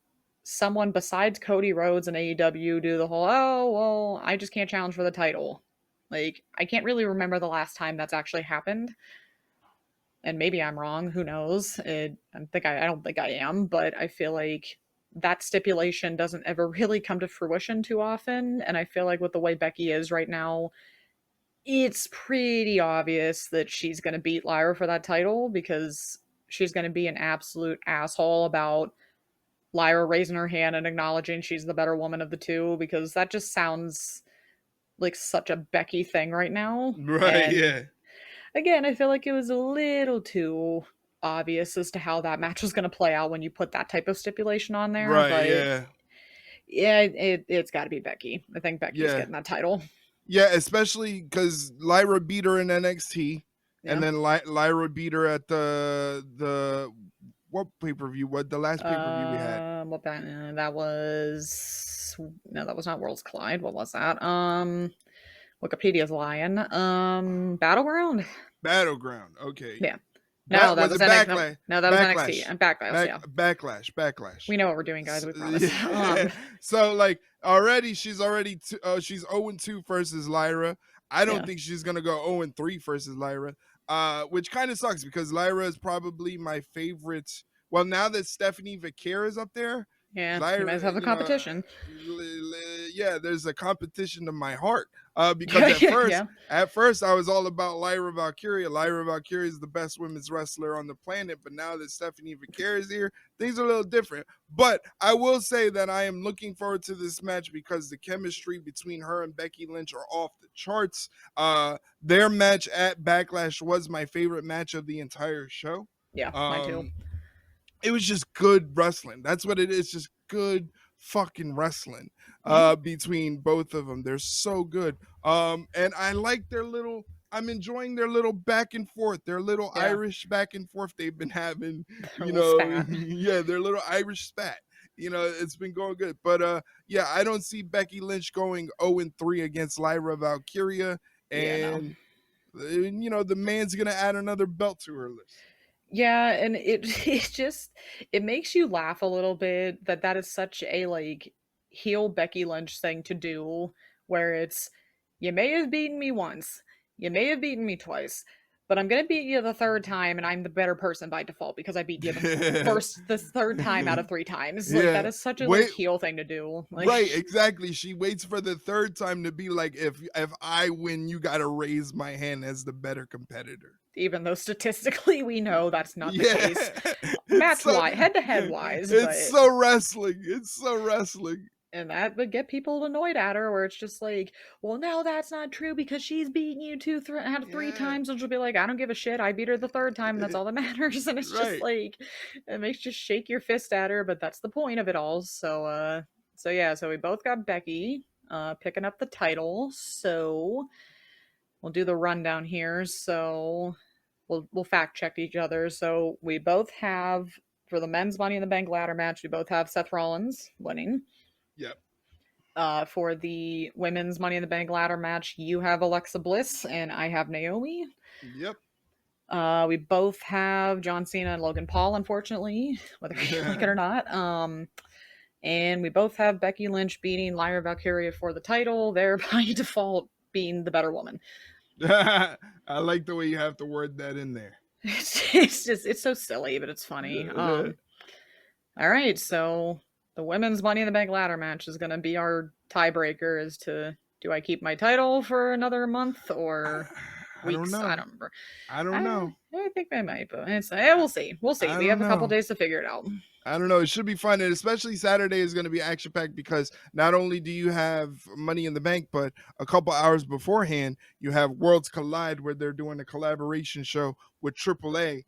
someone besides Cody Rhodes and AEW do the whole, oh, well, I just can't challenge for the title? Like, I can't really remember the last time that's actually happened. And maybe I'm wrong. Who knows? I don't think I am, but I feel like that stipulation doesn't ever really come to fruition too often. And I feel like with the way Becky is right now, it's pretty obvious that she's going to beat Lyra for that title because she's going to be an absolute asshole about Lyra raising her hand and acknowledging she's the better woman of the two, because that just sounds like such a Becky thing right now. Right. And Yeah. again, I feel like it was a little too obvious as to how that match was going to play out when you put that type of stipulation on there. Right. But Yeah. yeah, it's got to be Becky. I think Becky's Yeah. getting that title. Yeah, especially because Lyra beat her in NXT, Yeah. and then Lyra beat her at the what pay-per-view? What the last pay-per-view we had? That was no, that was not Worlds Collide. What was that? Wikipedia's lying. Battleground. Battleground. Okay. Yeah. No, that Was was it NXT. Backlash? No, that was NXT. Backlash. And Backlash. Yeah. Backlash. We know what we're doing, guys. We promise. Yeah. So like already she's 0-2 versus Lyra. I don't Yeah. think she's gonna go 0-3 versus Lyra. Which kind of sucks because Lyra is probably my favorite. Well, now that Stephanie Vaquer is up there, Yeah, Lyra, you might have a competition. Yeah, there's a competition to my heart. Because at first I was all about Lyra Valkyria. Lyra Valkyria is the best women's wrestler on the planet, but now that Stephanie Vaquer is here, things are a little different. But I will say that I am looking forward to this match because the chemistry between her and Becky Lynch are off the charts. Their match at Backlash was my favorite match of the entire show. Yeah, mine too. It was just good wrestling. That's what it is, just good fucking wrestling between both of them. They're so good. And I like I'm enjoying their little back and forth, their little Irish back and forth they've been having, yeah, their little Irish spat. It's been going good. But yeah, I don't see Becky Lynch going 0-3 against Lyra Valkyria. And the man's gonna add another belt to her list. Yeah, and it makes you laugh a little bit that is such a like heel Becky Lynch thing to do, where it's, you may have beaten me once, you may have beaten me twice, but I'm gonna beat you the third time, and I'm the better person by default because I beat you the third time out of 3 times. Like, that is such a like heel thing to do. Like, right, exactly. She waits for the third time to be like, if I win, you gotta raise my hand as the better competitor. Even though statistically we know that's not the case. Match-wise, head-to-head wise. It's so wrestling. It's so wrestling. And that would get people annoyed at her, where it's just like, well, no, that's not true because she's beaten you 3 times, and she'll be like, I don't give a shit. I beat her the third time, and that's all that matters. And it's just like, it makes you shake your fist at her, but that's the point of it all. So we both got Becky picking up the title. So we'll do the rundown here. So we'll fact check each other. So we both have, for the men's Money in the Bank ladder match, we both have Seth Rollins winning. Yep. For the women's Money in the Bank ladder match, you have Alexa Bliss and I have Naomi. Yep. We both have John Cena and Logan Paul, unfortunately, whether you like it or not. And we both have Becky Lynch beating Lyra Valkyria for the title, thereby default being the better woman. I like the way you have to word that in there. It's so silly, but it's funny. All right, so the women's Money in the Bank ladder match is going to be our tiebreaker as to, do I keep my title for another month or weeks? I don't remember. I don't know. I think I might, but we'll see. We'll see. We have a couple days to figure it out. I don't know. It should be fun. And especially Saturday is going to be action packed because not only do you have Money in the Bank, but a couple hours beforehand, you have Worlds Collide where they're doing a collaboration show with AAA.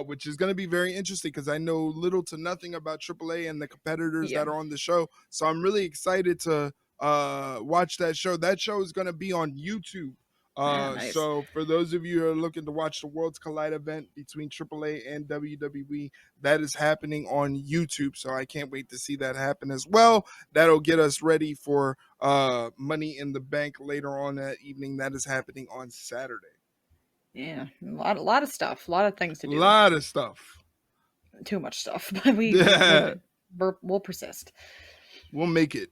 which is going to be very interesting because I know little to nothing about AAA and the competitors Yeah. that are on the show. So I'm really excited to watch that show. That show is going to be on YouTube. Yeah, nice. So for those of you who are looking to watch the Worlds Collide event between AAA and WWE, that is happening on YouTube. So I can't wait to see that happen as well. That'll get us ready for Money in the Bank later on that evening. That is happening on Saturday. Yeah, a lot of stuff, a lot of things to A do. lot of stuff. Too much stuff, but we'll persist. We'll make it.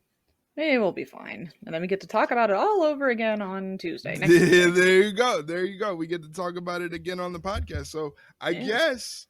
It will be fine, and then we get to talk about it all over again on Tuesday, next There Tuesday. you go. There you go. We get to talk about it again on the podcast. So I Yeah. guess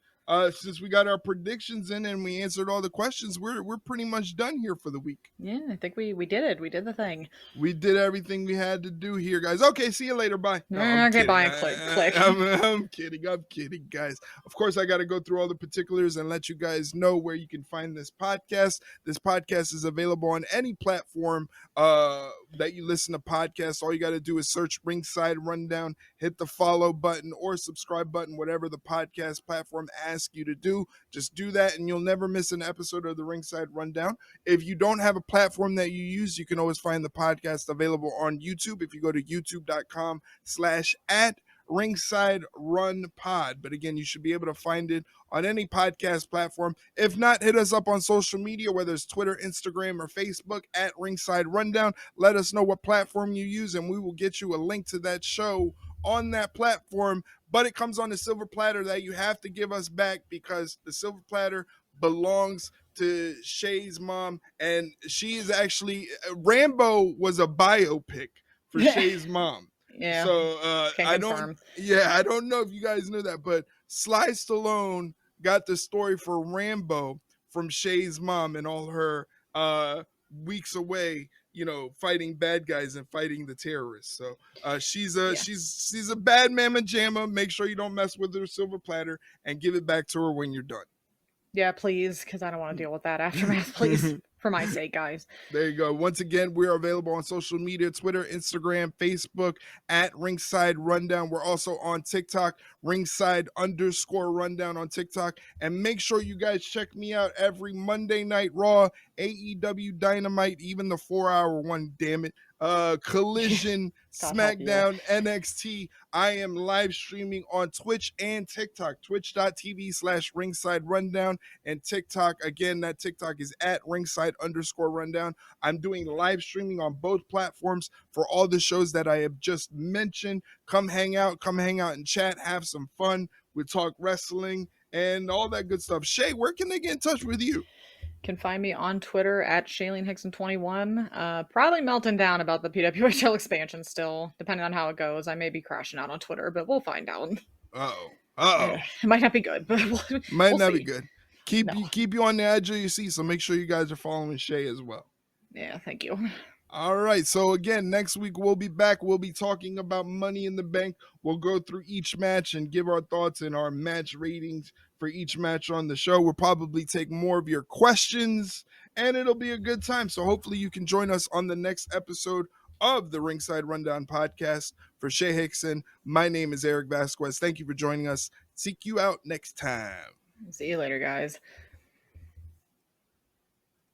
since we got our predictions in and we answered all the questions, we're pretty much done here for the week. Yeah, I think we did it. We did the thing. We did everything we had to do here, guys. Okay, see you later. Bye. No, I'm Okay, kidding. bye. Click. I'm kidding. I'm kidding, guys. Of course, I got to go through all the particulars and let you guys know where you can find this podcast. This podcast is available on any platform that you listen to podcasts. All you got to do is search Ringside Rundown, hit the follow button or subscribe button, whatever the podcast platform asks you to do. Just do that, and you'll never miss an episode of the Ringside Rundown. If you don't have a platform that you use, you can always find the podcast available on YouTube. If you go to youtube.com/@Ringside Run Pod. But again, you should be able to find it on any podcast platform. If not, hit us up on social media, whether it's Twitter, Instagram, or Facebook @Ringside Rundown. Let us know what platform you use, and we will get you a link to that show on that platform. But it comes on a silver platter that you have to give us back because the silver platter belongs to Shay's mom, and she is actually Rambo was a biopic for Shay's mom. Yeah. So I don't know if you guys knew that, but Sly Stallone got the story for Rambo from Shay's mom and all her weeks away, fighting bad guys and fighting the terrorists. So she's a bad mama jamma. Make sure you don't mess with her silver platter and give it back to her when you're done. Yeah, please, because I don't want to deal with that aftermath, please. For my sake, guys. There you go. Once again, we're available on social media, Twitter, Instagram, Facebook @Ringside Rundown. We're also on TikTok, Ringside_Rundown on TikTok. And make sure you guys check me out every Monday Night Raw, AEW Dynamite, even the 4-hour one, damn it. Collision, SmackDown, NXT. I am live streaming on Twitch and TikTok, twitch.tv/Ringside Rundown, and TikTok. Again, that TikTok is @Ringside_Rundown. I'm doing live streaming on both platforms for all the shows that I have just mentioned. Come hang out and chat, have some fun. We talk wrestling and all that good stuff. Shay, where can they get in touch with you? Can find me on Twitter @ShayleneHickson21. Probably melting down about the PWHL expansion still, depending on how it goes. I may be crashing out on Twitter, but we'll find out. Uh-oh. It might not be good, but we'll not see. Be good. Keep you on the edge of your seat, so make sure you guys are following Shay as well. Yeah, thank you. All right. So again, next week we'll be back. We'll be talking about Money in the Bank. We'll go through each match and give our thoughts and our match ratings for each match on the show. We'll probably take more of your questions, and it'll be a good time. So hopefully you can join us on the next episode of the Ringside Rundown podcast. For Shay Hickson, my name is Erik Vasquez. Thank you for joining us. Seek you out next time. See you later, guys.